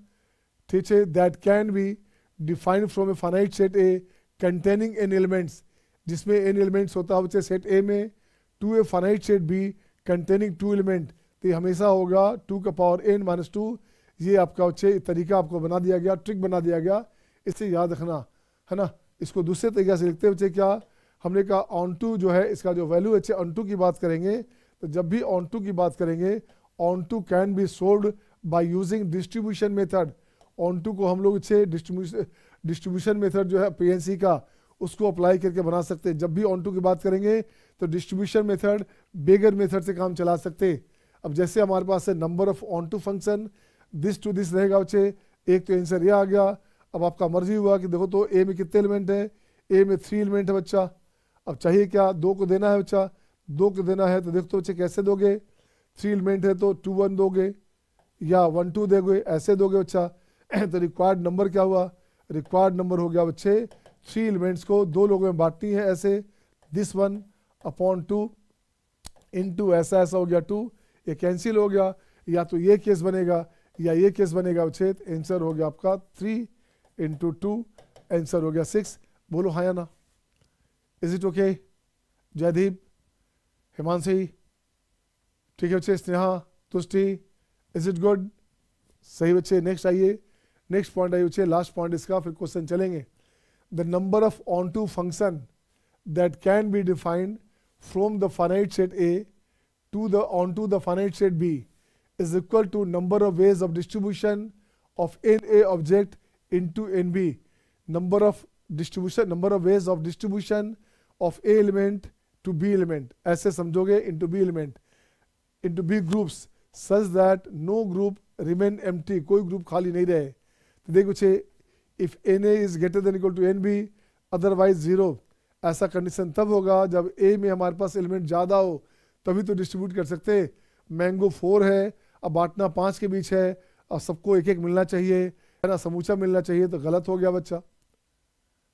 ठीक है, that can be defined from a finite set A containing N elements, जिसमें एन एलिमेंट्स होता है बच्चे सेट ए में, to a finite set B containing 2 element, तो ये हमेशा होगा 2 का पावर n माइनस 2। ये आपका बच्चे तरीका आपको बना दिया गया, ट्रिक बना दिया गया, इससे याद रखना है ना। इसको दूसरे तरीके से लिखते हैं बच्चे, क्या हमने कहा ऑन टू जो है इसका जो वैल्यू है, ऑन टू की बात करेंगे तो जब भी ऑन टू की बात करेंगे, onto can be solved by using distribution method. Onto को हम लोग इसे डिस्ट्रीब्यूशन मेथड जो है पीएनसी का उसको अप्लाई करके बना सकते हैं। जब भी ऑन टू की बात करेंगे तो डिस्ट्रीब्यूशन मेथड बेगर मेथड से काम चला सकते हैं। अब जैसे हमारे पास है number of on to function this to this रहेगा बच्चे, एक तो आंसर ये आ गया। अब आपका मर्जी हुआ कि देखो तो ए में कितने एलिमेंट है, ए में 3 एलिमेंट है बच्चा। अब चाहिए क्या, 2 को देना है बच्चा, 2 को देना है तो देखो तो बच्चे कैसे दोगे, 3 एलिमेंट है तो 2 1 दोगे या 1 2 दोगे, ऐसे दोगे बच्चा। तो रिक्वायर्ड नंबर क्या हुआ, रिक्वायर्ड नंबर हो गया बच्चे 3 एलिमेंट्स को 2 लोगों में बांटनी है ऐसे, दिस 1 अपॉन 2 इनटू ऐसा ऐसा हो गया 2, ये कैंसिल हो गया। या तो ये केस बनेगा या ये केस बनेगा बच्चे, आंसर हो गया आपका 3 इंटू 2, आंसर हो गया 6। बोलो हाँ या ना, is it okay? Jaydeep, Himanshi, ठीक है बच्चे, Sneha, Tushti, is it good? सही बच्चे। नेक्स्ट आइए, नेक्स्ट पॉइंट आइए बच्चे, लास्ट पॉइंट इसका, फिर क्वेश्चन चलेंगे। The number of on to function that can be defined from the finite set A to the onto the finite set B is equal to number of ways of distribution of NA object into NB. Number of distribution, number of ways of distribution of A element to B element. ऐसे समझोगे into B element, into B groups such that no group remain empty. कोई group खाली नहीं रहे। तो देखो बच्चे, if NA is greater than equal to NB otherwise 0, ऐसा कंडीशन तब होगा जब A में हमारे पास एलिमेंट ज़्यादा हो, तभी तो डिस्ट्रीब्यूट कर सकते। मैंगो 4 है, अब बांटना 5 के बीच है, अब सबको एक एक मिलना चाहिए है ना, समूचा मिलना चाहिए, तो गलत हो गया बच्चा।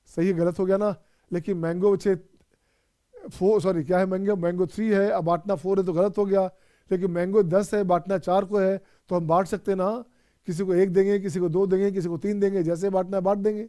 सही गलत हो गया ना। लेकिन मैंगो बच्चे 4 सॉरी क्या है, मैंगो 3 है, अब बांटना 4 है तो गलत हो गया। लेकिन मैंगो 10 है, बांटना 4 को है, तो हम बांट सकते ना, किसी को 1 देंगे, किसी को 2 देंगे, किसी को 3 देंगे, जैसे बांटना है बांट देंगे।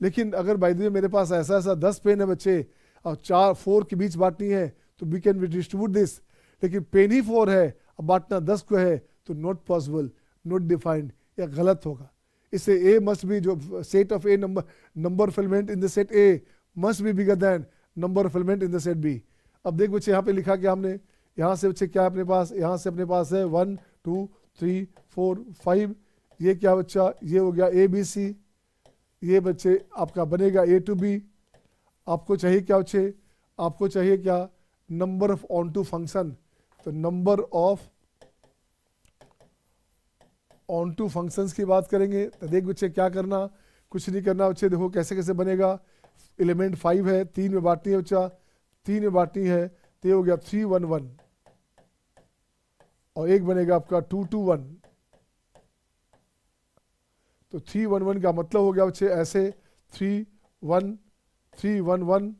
लेकिन अगर बाय द वे मेरे पास ऐसा ऐसा 10 पेन है बच्चे और 4 के बीच बांटनी है तो वी कैन डिस्ट्रीब्यूट दिस। लेकिन पेन ही 4 है, अब बांटना 10 को है, तो नॉट पॉसिबल, नॉट डिफाइंड, या गलत होगा। इससे ए मस्ट बी, जो set of A number of element in the set A must be bigger than number of element in the set B. अब देख बच्चे यहाँ पे लिखा क्या हमने, यहाँ से बच्चे क्या है अपने पास, यहाँ से अपने पास है 1 2 3 4 5, ये क्या बच्चा, ये हो गया ए बी सी, ये बच्चे आपका बनेगा ए टू बी। आपको चाहिए क्या बच्चे, आपको चाहिए क्या, number of on to function. तो नंबर ऑफ ऑन टू फंक्शंस की बात करेंगे तो देख बच्चे क्या करना, कुछ नहीं करना बच्चे, देखो कैसे कैसे बनेगा। एलिमेंट 5 है, 3 में बांटनी है बच्चा, 3 में बांटनी है तो ये हो गया 3 1 1, और एक बनेगा आपका 2 2 1। तो 3 1 1 का मतलब हो गया बच्चे ऐसे 3 1 3 1 1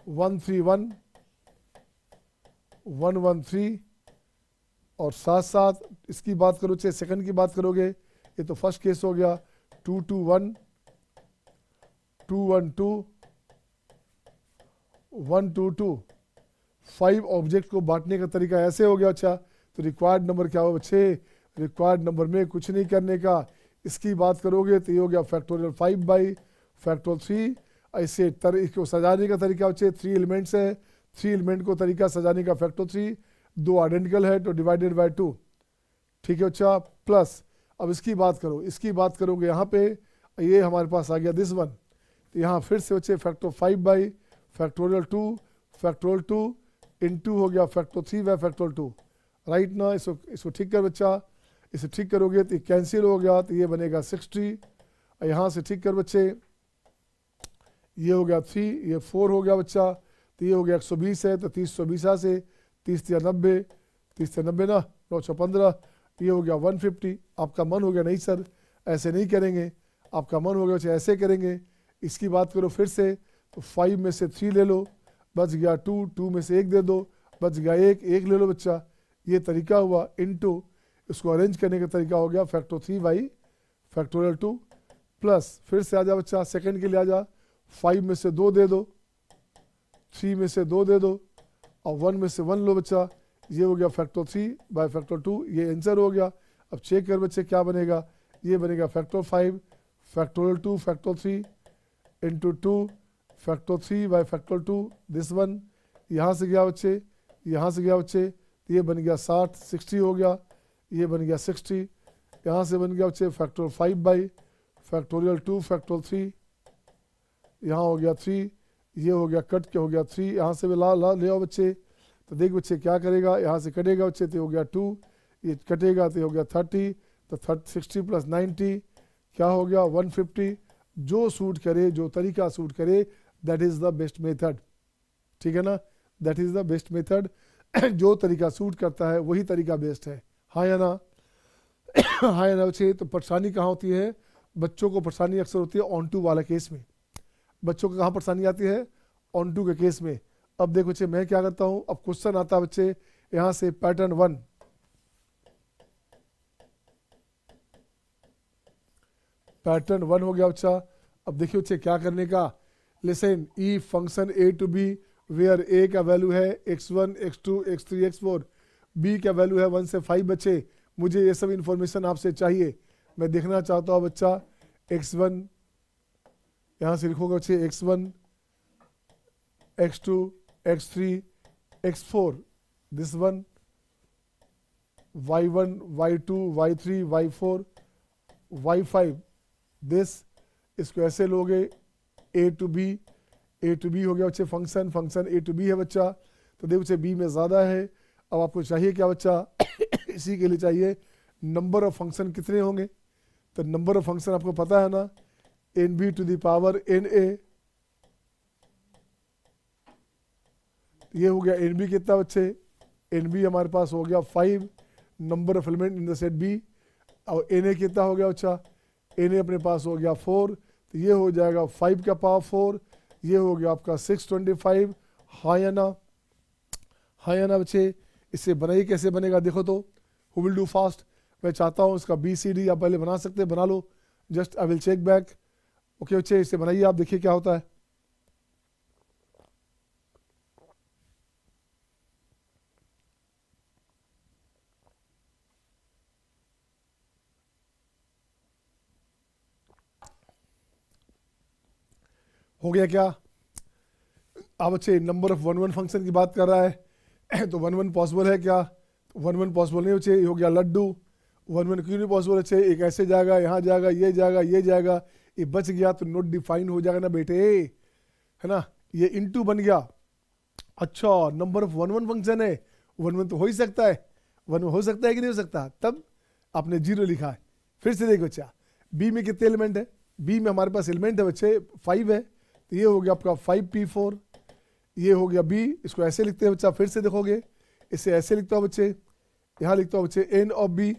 1 3 1 1 1 3, और साथ साथ इसकी बात करो चाहे सेकंड की बात करोगे, ये तो फर्स्ट केस हो गया 2 2 1 2 1 2 1 2 2। 5 ऑब्जेक्ट को बांटने का तरीका ऐसे हो गया। अच्छा, तो रिक्वायर्ड नंबर क्या हो बच्चे, रिक्वायर्ड नंबर में कुछ नहीं करने का, इसकी बात करोगे तो ये हो गया फैक्टोरियल 5 बाई फैक्टोरियल 3। ऐसे इसको सजाने का तरीका बच्चे 3 एलिमेंट्स है, 3 एलिमेंट को तरीका सजाने का फैक्टर 3, 2 आइडेंटिकल है तो डिवाइडेड बाय 2, ठीक है बच्चा, प्लस। अब इसकी बात करो, इसकी बात करोगे यहाँ पे, ये हमारे पास आ गया दिस वन, तो यहाँ फिर से बच्चे फैक्टर 5 बाई फैक्टोरियल 2 इनटू हो गया फैक्टर 3 बाई फैक्टोरियल 2, राइट ना। इसको ठीक कर बच्चा, इसे ठीक करोगे तो कैंसिल हो गया, तो ये बनेगा 60। यहाँ से ठीक कर बच्चे, ये हो गया 3, ये 4 हो गया बच्चा, तो ये हो गया 120 है, तो 30 120 से 30 या 90, 30 या 90 ना, 9 15, ये हो गया 150। आपका मन हो गया नहीं सर ऐसे नहीं करेंगे, आपका मन हो गया बच्चे ऐसे करेंगे। इसकी बात करो फिर से, तो 5 में से 3 ले लो, बच गया 2, 2 में से 1 दे दो, बच गया 1 ले लो बच्चा। ये तरीका हुआ इनटू, इसको अरेंज करने का तरीका हो गया फैक्टर 3 बाई फैक्टोरियल 2, प्लस फिर से आ जा बच्चा, सेकंड के लिए आ जा, 5 में से 2 दे दो, 3 में से 2 दे दो, और 1 में से 1 लो बच्चा। ये हो गया फैक्टर 3 बाय फैक्टर 2, ये आंसर हो गया। अब चेक कर बच्चे क्या बनेगा, ये बनेगा factor 5 factorial 2 factor 3 into 2 factor 3 by factor 2, this one. यहाँ से गया बच्चे, यहाँ से गया बच्चे, ये बन गया 60 हो गया, ये बन गया 60, यहाँ से बन गया बच्चे फैक्टोरियल 5 बाई फैक्टोरियल 2 फैक्टोरियल 3, यहाँ हो गया 3, ये हो गया कट के हो गया 3, यहाँ से भी ला ले आओ बच्चे। तो देख बच्चे क्या करेगा, यहाँ से कटेगा बच्चे तो हो गया 2, ये कटेगा तो हो गया 30, तो 60 प्लस 90 क्या हो गया 150। जो सूट करे, जो तरीका सूट करे, that is the best method, ठीक है ना, that is the best method. जो तरीका सूट करता है वही तरीका बेस्ट है, हाँ या ना। हाँ या ना बच्चे। तो परेशानी कहाँ होती है, बच्चों को परेशानी अक्सर होती है ऑन टू वाला केस में। बच्चों को कहाँ परेशानी आती है, ऑन टू के केस में। अब देखो बच्चे मैं क्या करता हूँ, अब क्वेश्चन आता है बच्चे यहाँ से पैटर्न 1, पैटर्न 1 हो गया बच्चा। अब देखिए बच्चे क्या करने का, listen, E function A to B where A का वैल्यू है x1 x2 x3 x4, B का वैल्यू है 1 से 5 बच्चे। मुझे ये सब इंफॉर्मेशन आपसे चाहिए, मैं देखना चाहता हूँ बच्चा x1, यहाँ से लिखोगे बच्चे x1 x2 x3 x4, this one y1 y2 y3 y4 y5, this, इसको ऐसे लोगे ए टू बी हो गया बच्चे function, function A to B है बच्चा। तो देखो बच्चे बी में ज़्यादा है। अब आपको चाहिए क्या बच्चा, इसी के लिए चाहिए नंबर ऑफ फंक्शन कितने होंगे। तो नंबर ऑफ फंक्शन आपको पता है ना, n B to the power N A, ये हो गया एन बी कितना बच्चे, एन बी हमारे पास हो गया 5 number of element in the set B. और एन ए कितना हो गया बच्चा, एन ए अपने पास हो गया 4, तो ये हो जाएगा 5 का पावर 4, ये हो गया आपका 625। हाँ या ना, हाँ या ना बच्चे। इससे बनाइए कैसे बनेगा देखो तो, हु विल डू फास्ट। मैं चाहता हूँ इसका BCD आप पहले बना सकते हैं, बना लो, just I will check back. Okay बच्चे इसे बनाइए, आप देखिए क्या होता है। हो गया क्या, अब बच्चे नंबर ऑफ 1 1 फंक्शन की बात कर रहा है। तो 1 1 पॉसिबल है क्या, 1 1 पॉसिबल नहीं बच्चे, ये हो गया लड्डू। 1 1 क्यों नहीं पॉसिबल बच्चे, एक ऐसे जाएगा, यहाँ जाएगा, ये जाएगा, ये जाएगा, ये बच गया तो नोट डिफाइन हो जाएगा ना बेटे, है ना, ये इनटू बन गया। अच्छा नंबर ऑफ 1 1 फंक्शन है, 1 1 तो हो ही सकता है, 1 1 हो सकता है कि नहीं हो सकता, तब आपने 0 लिखा है। फिर से देखो बच्चा, बी में कितने एलिमेंट है, बी में हमारे पास एलिमेंट है बच्चे 5 है, तो ये हो गया आपका 5p4, ये हो गया बी। इसको ऐसे लिखते हैं बच्चा, फिर से देखोगे इसे ऐसे लिखता हूँ बच्चे, यहाँ लिखता हूँ बच्चे n of B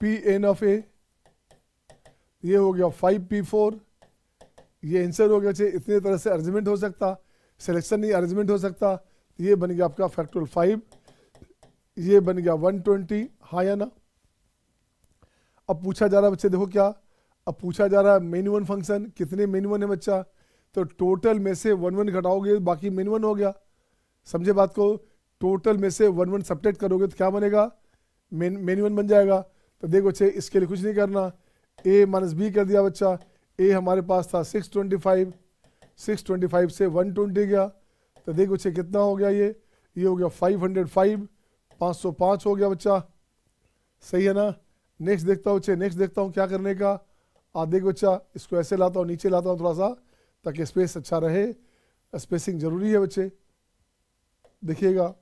p n of A, ये हो गया 5p4, ये आंसर हो गया बच्चे। इतने तरह से अरेंजमेंट हो सकता, सिलेक्शन नहीं अरेंजमेंट हो सकता। ये बन गया आपका फैक्टोरियल 5, ये बन गया 120। हाँ या ना। अब पूछा जा रहा है बच्चे देखो क्या, अब पूछा जा रहा है मेन 1 फंक्शन, कितने मेन 1 है बच्चा, तो टोटल में से 1 1 घटाओगे बाकी मेन 1 हो गया, समझे बात को। टोटल में से 1 1 सब्ट्रैक्ट करोगे तो क्या बनेगा, मेन 1 बन जाएगा। तो देखो बच्चे इसके लिए कुछ नहीं करना, a माइनस बी कर दिया बच्चा। a हमारे पास था 625, 625 से 120 गया, तो देखो बच्चे कितना हो गया, ये हो गया 505, 505 हो गया बच्चा, सही है ना। नेक्स्ट देखता हूँ बच्चे, नेक्स्ट देखता हूँ क्या करने का। देखो बच्चा इसको ऐसे लाता हूँ, नीचे लाता हूँ थोड़ा सा, ताकि स्पेस अच्छा रहे, स्पेसिंग जरूरी है बच्चे, देखिएगा।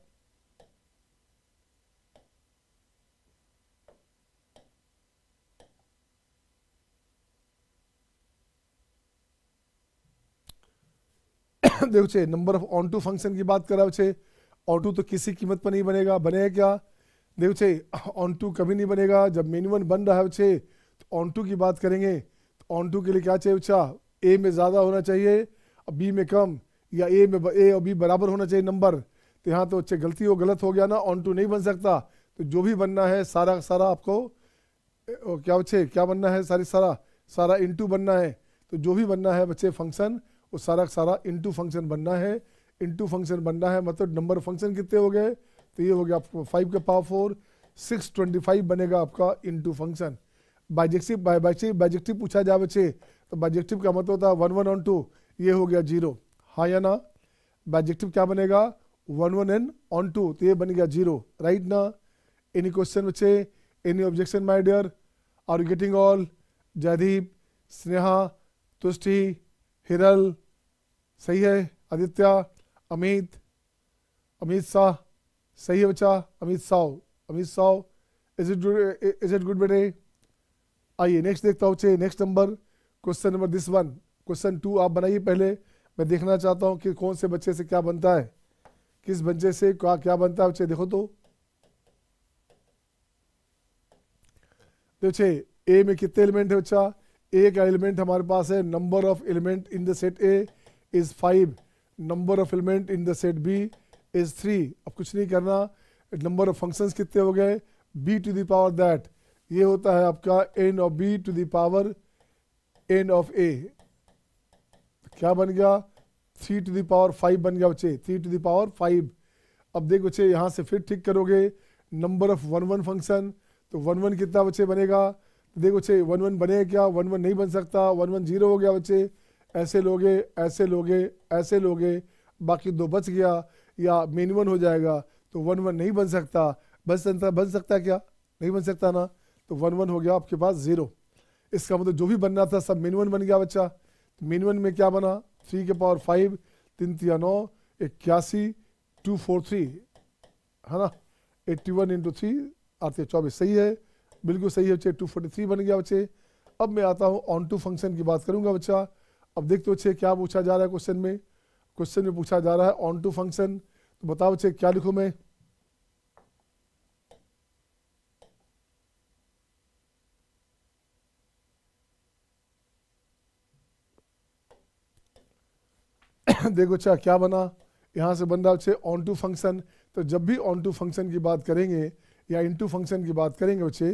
देखो बच्चे number of on to function की बात कर रहा है बच्चे, ऑन टू तो किसी कीमत पर नहीं बनेगा, बनेगा क्या, देखो बच्चे ऑन टू कभी नहीं बनेगा। जब मेन 1 बन रहा है बच्चे तो ऑन टू की बात करेंगे, तो ऑन टू के लिए क्या चाहिए बच्चा, ए में ज़्यादा होना चाहिए और बी में कम, या ए में ए और बी बराबर होना चाहिए नंबर। तो यहाँ तो बच्चे गलती हो, गलत हो गया ना, ऑन टू नहीं बन सकता। तो जो भी बनना है सारा सारा आपको क्या बच्चे क्या बनना है, सारा इनटू बनना है। तो जो भी बनना है बच्चे फंक्शन, वो सारा इनटू फंक्शन बनना है। इनटू फंक्शन बनना है मतलब नंबर फंक्शन कितने हो गए, तो ये हो गया आपको 5 का पावर 4, 625 बनेगा आपका इनटू फंक्शन। बाइजेक्टिव पूछा जाए बच्चे, तो बाइजेक्टिव का मतलब होता है 1 1 ऑन 2, ये हो गया 0। हाँ या ना, बाइजेक्टिव क्या बनेगा 1 1 n ऑन 2, तो ये बन गया 0, राइट ना। एनी क्वेश्चन बच्चे, any objection my dear? Are you getting all? Jaideep, Sneha, Tushti, Hiral, सही है। आदित्य, अमित, अमित शाह, सही है बच्चा। Amit Sav, Amit Sav, is it good बेटे? आइए नेक्स्ट देखता हूँ बच्चे। Next number, question number this one. Question 2 आप बनाइए पहले, मैं देखना चाहता हूँ कि कौन से बच्चे से क्या बनता है, किस बच्चे से क्या बनता है बच्चे। देखो तो बच्चे ए में कितने एलिमेंट है बच्चा? ए का एलिमेंट हमारे पास है, number of element in the set A is 5, number of element in the set B is 3। अब कुछ नहीं करना, नंबर ऑफ फंक्शंस कितने हो गए? b to the power that, ये होता है आपका n of b to the power n of a। क्या बन गया? 3 टू द पावर 5 बन गया बच्चे, 3 टू द पावर 5। अब देख बच्चे यहाँ से फिर ठीक करोगे, नंबर ऑफ 1 1 फंक्शन, तो 1 1 कितना बच्चे बनेगा? तो देखो बच्चे 1 1 बनेगा क्या? 1 1 नहीं बन सकता, 1 1 0 हो गया बच्चे। ऐसे लोगे, ऐसे लोगे, ऐसे लोगे, बाकी 2 बच गया, या मेन 1 हो जाएगा, तो 1 1 नहीं बन सकता। बन सकता है क्या? नहीं बन सकता ना, तो 1 1 हो गया आपके पास 0। इसका मतलब जो भी बनना था सब मेन 1 बन गया बच्चा। तो मेन 1 में क्या बना? 3 के पावर 5, 3 3 9, 81, 243 है ना, 81 इंटू 3 आते 24, सही है, बिल्कुल सही है बच्चे, 243 बन गया बच्चे। अब मैं आता हूँ ऑन टू फंक्शन की बात करूंगा बच्चा। अब देखते बच्चे क्या पूछा जा रहा है क्वेश्चन में। क्वेश्चन में पूछा जा रहा है ऑन टू फंक्शन, तो बताओ बच्चे क्या लिखूं मैं? देखो अच्छा क्या बना, यहाँ से बन रहा बच्चे ऑन टू फंक्शन। तो जब भी ऑन टू फंक्शन की बात करेंगे या इनटू फंक्शन की बात करेंगे बच्चे,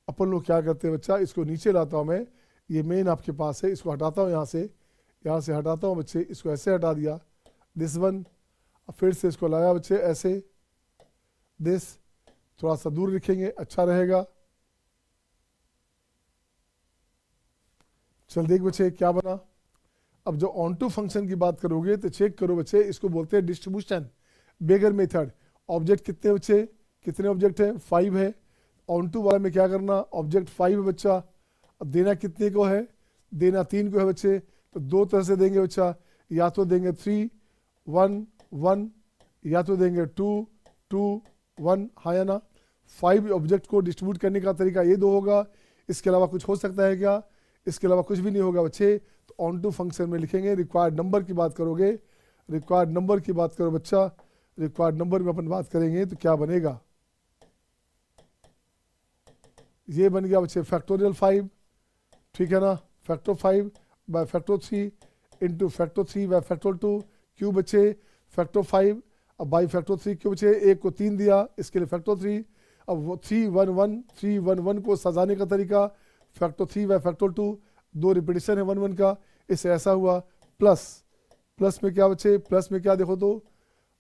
अपन लोग क्या करते हैं बच्चा, इसको नीचे लाता हूँ मैं, ये मेन आपके पास है, इसको हटाता हूँ यहाँ से हटाता हूँ बच्चे, इसको ऐसे हटा दिया, दिस वन। अब फिर से इसको लाया बच्चे ऐसे, दिस, थोड़ा सा दूर लिखेंगे अच्छा रहेगा। चल देख बच्चे क्या बना। अब जो ऑन टू फंक्शन की बात करोगे तो चेक करो बच्चे, इसको बोलते हैं डिस्ट्रीब्यूशन बेगर मेथड। ऑब्जेक्ट कितने बच्चे, कितने ऑब्जेक्ट है? 5 है। ऑन टू वाला में क्या करना? ऑब्जेक्ट 5 है बच्चा। अब देना कितने को है? देना 3 को है बच्चे। तो 2 तरह से देंगे बच्चा, या तो देंगे 3 1 1, या तो देंगे 2 2 1, हाँ या ना। 5 ऑब्जेक्ट को डिस्ट्रीब्यूट करने का तरीका ये 2 होगा, इसके अलावा कुछ हो सकता है क्या? इसके अलावा कुछ भी नहीं होगा बच्चे। तो ऑन टू फंक्शन में लिखेंगे, रिक्वायर्ड नंबर की बात करोगे, रिक्वायर्ड नंबर की बात करो बच्चा, रिक्वायर्ड नंबर में अपन बात करेंगे तो क्या बनेगा? ये बन गया बच्चे फैक्टोरियल 5, ठीक है ना, factor 5 by factor 3 into factor 3 by factor 2, क्यों बच्चे? फैक्टर 5 अब बाई फैक्टर 3 क्यों बच्चे? 1 को 3 दिया, इसके लिए फैक्टर 3। अब 3 1 1 3 1 1 को सजाने का तरीका, फैक्टर 3 बाय फैक्टर 2, 2 रिपीटिशन है 1 1 का, इससे ऐसा हुआ। प्लस में क्या बच्चे? प्लस में क्या देखो तो,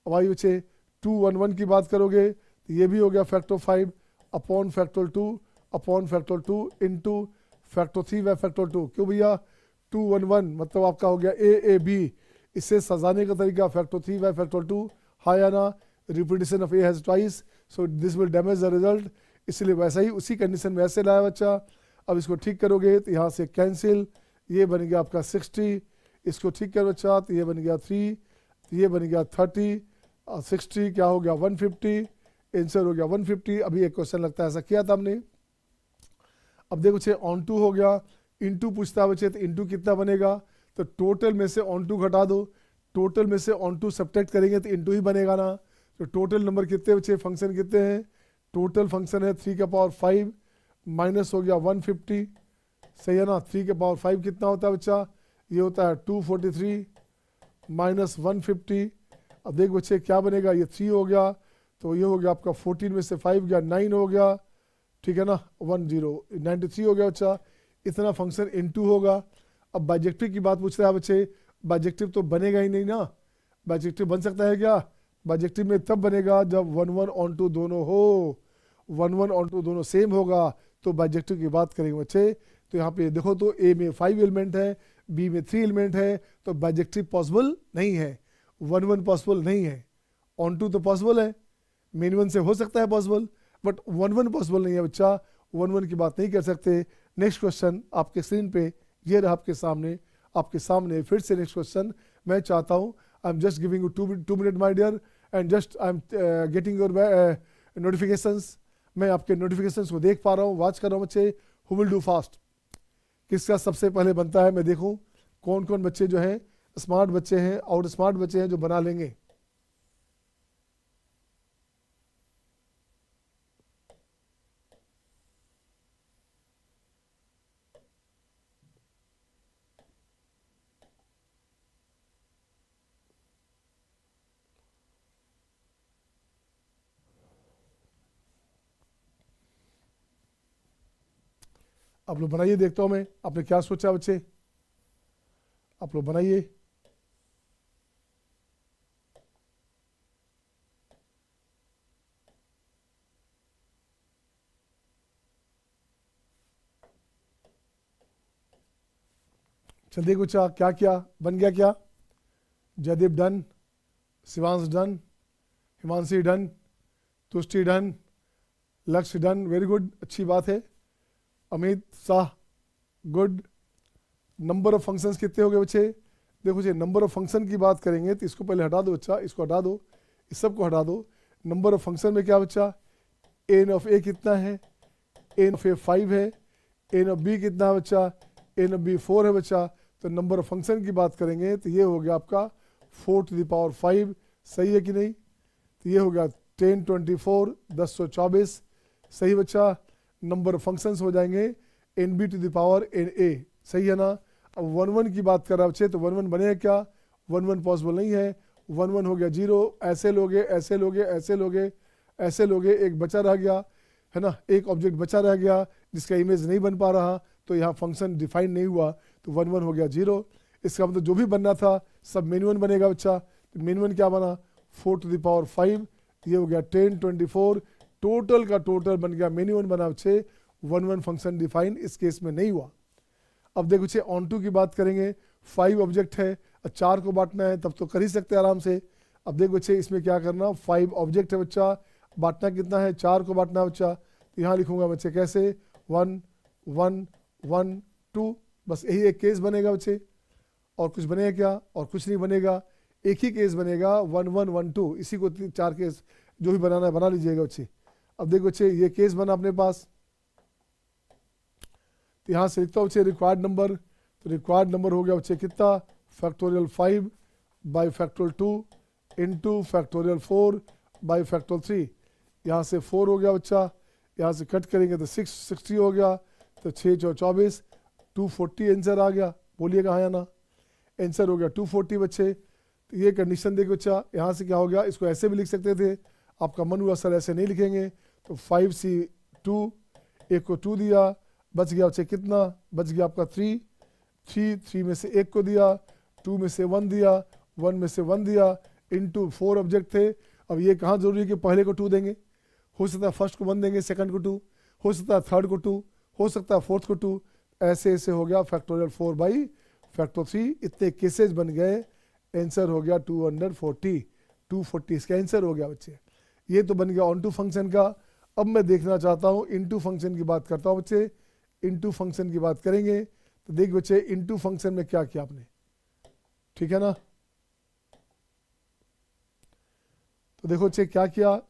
अब आई बच्चे 2 1 1 की बात करोगे तो ये भी हो गया factor 5 upon factor 2 upon factor 2 into factor 3 by factor 2, क्यों भैया? 2 1 1 मतलब आपका हो गया ए बी, इससे सजाने का तरीका फैक्टर 3 बाय फैक्टर 2, हाँ या ना। Repetition of A has twice, so this will damage the result, इसलिए वैसा ही उसी कंडीशन में ऐसे लाया बच्चा। अब इसको ठीक करोगे तो यहाँ से कैंसिल, ये बन गया आपका 60, इसको ठीक कर बच्चा तो ये बन गया 3, तो ये बन गया 30 और 60 क्या हो गया? 150, आंसर हो गया 150। अभी एक क्वेश्चन लगता है ऐसा किया था हमने। अब देखो बच्चे ऑन टू हो गया, इनटू पूछता है बच्चे, तो इनटू कितना बनेगा? तो टोटल में से ऑन टू घटा दो, टोटल में से ऑन टू सब्ट्रैक्ट करेंगे तो इनटू ही बनेगा ना। तो टोटल नंबर कितने बच्चे? फंक्शन कितने हैं? टोटल फंक्शन है 3 का पावर 5 माइनस हो गया 150, सही है ना। 3 के पावर 5 कितना होता है बच्चा? ये होता है 243 माइनस 150। अब देख बच्चे क्या बनेगा? ये 3 हो गया, तो ये हो गया आपका 14 में से 5 गया 9 हो गया, ठीक है ना, 93 हो गया बच्चा। इतना फंक्शन इनटू होगा। अब बाइजेक्टिव की बात पूछ रहा है बच्चे, बाइजेक्टिव तो बनेगा ही नहीं ना। बाइजेक्टिव बन सकता है क्या? बाइजेक्टिव में तब बनेगा जब 1 1 ऑन टू दोनों हो, 1 1 ऑन टू दोनों सेम होगा तो बाइजेक्टिव की बात करेंगे बच्चे। तो यहाँ पे देखो तो ए में 5 एलिमेंट है, बी में 3 एलिमेंट है, तो बाइजेक्टिव पॉसिबल नहीं है, 1 1 पॉसिबल नहीं है। ऑन टू तो पॉसिबल है, मेन 1 से हो सकता है पॉसिबल, बट 1 1 पॉसिबल नहीं है बच्चा। 1 1 की बात नहीं कर सकते। नेक्स्ट क्वेश्चन आपके स्क्रीन पे ये रहा आपके सामने फिर से नेक्स्ट क्वेश्चन मैं चाहता हूँ, I am just giving you 2 minute my dear, and just I am getting your notifications. मैं आपके नोटिफिकेशंस को देख पा रहा हूँ, वॉच कर रहा हूँ बच्चे। हु विल डू फास्ट, किसका सबसे पहले बनता है, मैं देखूँ कौन कौन बच्चे जो हैं स्मार्ट बच्चे हैं और स्मार्ट बच्चे हैं जो बना लेंगे। आप लोग बनाइए, देखता हूं मैं आपने क्या सोचा बच्चे, आप लोग बनाइए। चल देखो बच्चा क्या क्या बन गया, क्या Jaideep done, Shivansh done, Himanshi done, Tushti done, Lakshya done, very good, अच्छी बात है। Amit Shah good. Number of functions कितने हो गए बच्चे, देखो जी नंबर ऑफ फंक्शन की बात करेंगे तो इसको पहले हटा दो बच्चा, इसको हटा दो, इस सब को हटा दो। नंबर ऑफ फंक्शन में क्या बच्चा, एन ऑफ ए कितना है, एन ऑफ ए 5 है, एन ऑफ बी कितना है बच्चा, एन ऑफ बी 4 है बच्चा। तो नंबर ऑफ फंक्शन की बात करेंगे तो ये हो गया आपका 4 टू द पावर 5, सही है कि नहीं। तो ये हो गया 10 24 1024, सही बच्चा। नंबर ऑफ फंक्शंस हो जाएंगे n B to the power N A, सही है ना। अब 1 1 की बात कर रहा बच्चे तो 1 1 बनेगा क्या, 1 1 पॉसिबल नहीं है। 1 1 हो गया 0, ऐसे लोगे ऐसे लोगे ऐसे लोगे ऐसे लोगे, एक बचा रह गया है ना, एक ऑब्जेक्ट बचा रह गया जिसका इमेज नहीं बन पा रहा, तो यहाँ फंक्शन डिफाइन नहीं हुआ, तो 1 1 हो गया 0। इसका मतलब जो भी बनना था सब मेन 1 बनेगा बच्चा। तो मेन 1 क्या बना, 4 टू द पावर 5, ये हो गया 10 24, टोटल का टोटल बन गया मेन 1 बना बच्चे। 1 1 फंक्शन डिफाइन इस केस में नहीं हुआ। अब देखो बच्चे ऑन टू की बात करेंगे, 5 ऑब्जेक्ट है, 4 को बांटना है तब तो कर ही सकते हैं आराम से। अब देखो बच्चे इसमें क्या करना, 5 ऑब्जेक्ट है बच्चा, बांटना कितना है, 4 को बांटना है बच्चा। तो यहाँ लिखूंगा बच्चे कैसे, 1 1 1 2, बस यही एक केस बनेगा बच्चे, और कुछ बनेगा क्या, और कुछ नहीं बनेगा, एक ही केस बनेगा 1 1 1 2, इसी को 4 केस जो भी बनाना है बना लीजिएगा बच्चे। अब देखो बच्चे ये केस बना अपने पास, तो यहाँ से लिखता हूँ बच्चे रिक्वायर्ड नंबर, तो रिक्वायर्ड नंबर हो गया बच्चे कितना, factorial 5 by factorial 2 into factorial 4 by factorial 3। यहाँ से 4 हो गया बच्चा, यहाँ से कट करेंगे तो 60 हो गया, तो 6 4 24, 240 आंसर आ गया। बोलिएगा हाँ या ना, आंसर हो गया 240 बच्चे। तो ये कंडीशन देखो बच्चा, यहाँ से क्या हो गया, इसको ऐसे भी लिख सकते थे, आपका मन हुआ सर ऐसे नहीं लिखेंगे, तो 5C2, एक को 2 दिया, बच गया बच्चे कितना, बच गया आपका 3 3 में से 1 को दिया, 2 में से 1 दिया, 1 में से 1 दिया, इंटू 4 ऑब्जेक्ट थे। अब ये कहाँ जरूरी है कि पहले को 2 देंगे, हो सकता है फर्स्ट को 1 देंगे, सेकंड को 2, हो सकता है थर्ड को 2, हो सकता है फोर्थ को 2, ऐसे ऐसे हो गया फैक्टोरियल 4 बाई फैक्टोरियल 3। इतने केसेज बन गए, आंसर हो गया 240 इसका आंसर हो गया बच्चे। ये तो बन गया ऑन टू फंक्शन का। अब मैं देखना चाहता हूँ इनटू फंक्शन की बात करता हूँ बच्चे। इनटू फंक्शन की बात करेंगे तो देख बच्चे इनटू फंक्शन में क्या किया आपने, ठीक है ना। तो देखो बच्चे क्या किया,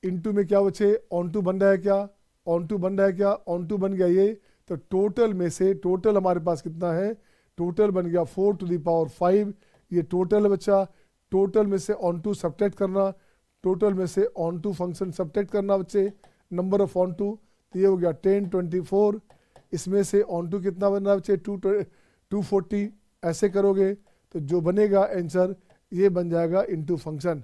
इनटू में क्या बच्चे ऑन टू बन रहा है, क्या ऑन टू बन रहा है, क्या ऑन टू बन गया ये। तो टोटल में से, टोटल हमारे पास कितना है, टोटल बन गया 4 टू द पावर 5, ये टोटल है बच्चा। टोटल में से ऑन टू सब्ट्रैक्ट करना, टोटल में से ऑन टू फंक्शन सब्ट्रैक्ट करना बच्चे, नंबर ऑफ ऑन टू। तो ये हो गया 10 24, इसमें से ऑन टू कितना बन रहा है बच्चे 240, ऐसे करोगे तो जो बनेगा आंसर ये बन जाएगा इनटू फंक्शन।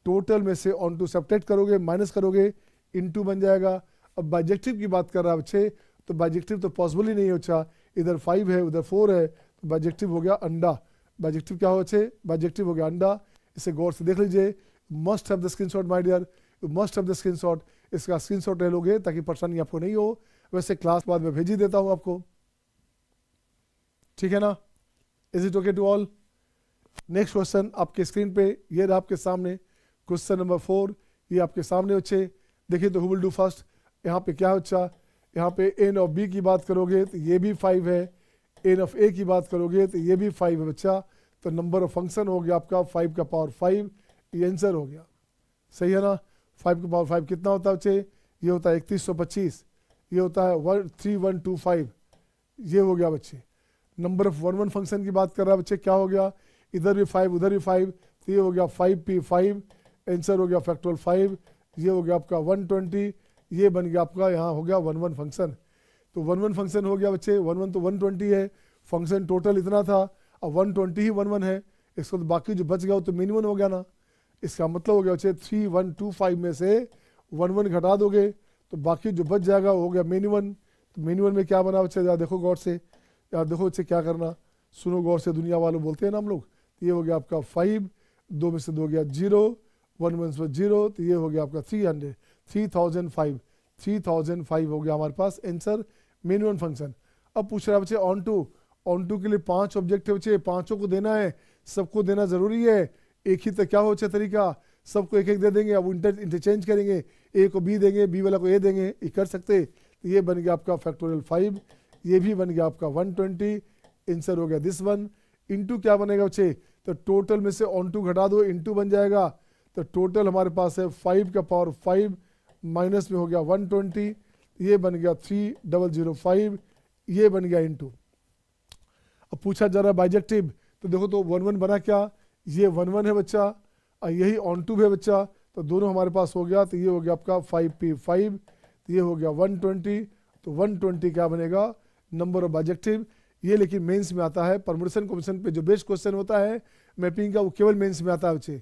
टोटल में से ऑन टू सब्ट्रैक्ट करोगे, माइनस करोगे, इनटू बन जाएगा। अब बाइजेक्टिव की बात कर रहा है बच्चे, तो बाइजेक्टिव तो पॉसिबल ही नहीं हो, अच्छा इधर 5 है उधर 4 है, तो बाइजेक्टिव हो गया अंडा। बाइजेक्टिव क्या हो बच्चे, बाइजेक्टिव हो गया अंडा। इसे गौर से देख लीजिए, must have the screenshot my dear, you must have the screenshot. इसका स्क्रीनशॉट ले लोगे ताकि परेशानी आपको नहीं हो। वैसे क्लास बाद में भेज ही देता हूं आपको, ठीक है ना। Is it okay to all. Next question आपके स्क्रीन पे ये रहा आपके सामने, क्वेश्चन नंबर 4, ये आपके सामने बच्चे। देखिए तो हु विल डू फर्स्ट, यहाँ पे क्या है बच्चा, यहाँ पे एन ऑफ बी की बात करोगे तो ये भी 5 है, एन ऑफ ए की बात करोगे तो ये भी 5 है बच्चा। तो नंबर ऑफ फंक्शन हो गया आपका 5 का पावर 5, ये आंसर हो गया। सही है ना। 5 का पावर 5 कितना होता है बच्चे, ये होता है 3125, ये होता है 3125, ये हो गया बच्चे। नंबर ऑफ 1 1 फंक्शन की बात कर रहा है बच्चे, क्या हो गया, इधर भी 5 उधर भी 5, तो ये हो गया 5p5, आंसर हो गया फैक्टोरियल 5, ये हो गया आपका 120, ये बन गया आपका, यहाँ हो गया 1 1 फंक्शन। तो 1 1 फंक्शन हो गया बच्चे, 1 1 तो 120 है, फंक्शन टोटल इतना था, अब 120 ही 1 1 है, इसको तो बाकी जो बच गया वो तो मिनिमम हो गया ना। इसका मतलब हो गया बच्चे 3125 में से 1 1 घटा दोगे तो बाकी जो बच जाएगा वो हो गया मिनिमम। तो मिनिमम में क्या बना बच्चे, यार देखो गौर से, यार देखो बच्चे क्या करना, सुनो गौर से, दुनिया वालों बोलते हैं ना हम लोग। तो ये हो गया आपका 5, 2 में से 2 गया 0, 1 1 से 0, तो ये हो गया आपका 3005, 3005 हो गया हमारे पास आंसर मिनिमम फंक्शन। अब पूछ रहा है बच्चे ऑन टू के लिए 5 ऑब्जेक्ट है बच्चे, 5 को देना है, सबको देना जरूरी है। एक ही तो क्या हो बच्चे तरीका, सबको एक एक दे देंगे, अब इंटरचेंज करेंगे, ए को बी देंगे, बी वाला को ए देंगे, ये कर सकते। तो ये बन गया आपका फैक्टोरियल 5, ये भी बन गया आपका 120, आंसर हो गया दिस वन। इनटू क्या बनेगा बच्चे, तो टोटल में से ऑन टू घटा दो, इनटू बन जाएगा। तो टोटल हमारे पास है 5 का पावर 5 माइनस में हो गया 120, ये बन गया 3005, ये बन गया इनटू। अब पूछा जा रहा है बाइजेक्टिव, तो देखो तो 1 1 बना क्या, ये 1 1 है बच्चा, और यही ऑन टू है बच्चा, तो दोनों हमारे पास हो गया। तो ये हो गया आपका 5p5, तो ये हो गया 120, तो 120 क्या बनेगा, नंबर ऑफ बाइजेक्टिव। ये लेकिन मेंस में आता है, परमुटेशन कॉम्बिनेशन पे जो बेस्ट क्वेश्चन होता है मैपिंग का, वो केवल मेंस में आता है बच्चे।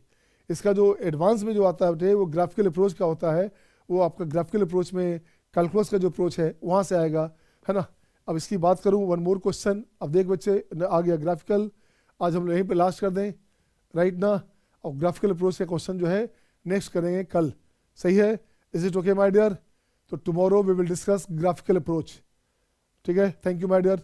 इसका जो एडवांस में जो आता है बच्चे, वो ग्राफिकल अप्रोच का होता है, वो आपका ग्राफिकल अप्रोच में कैलकुलस का जो अप्रोच है वहाँ से आएगा, है ना। अब इसकी बात करूँ, वन मोर क्वेश्चन, अब देख बच्चे आ गया ग्राफिकल, आज हम यहीं पे लास्ट कर दें, राइट ना। और ग्राफिकल अप्रोच का क्वेश्चन जो है नेक्स्ट करेंगे कल, सही है, is it okay my dear. तो tomorrow we will discuss graphical approach, ठीक है। Thank you my dear.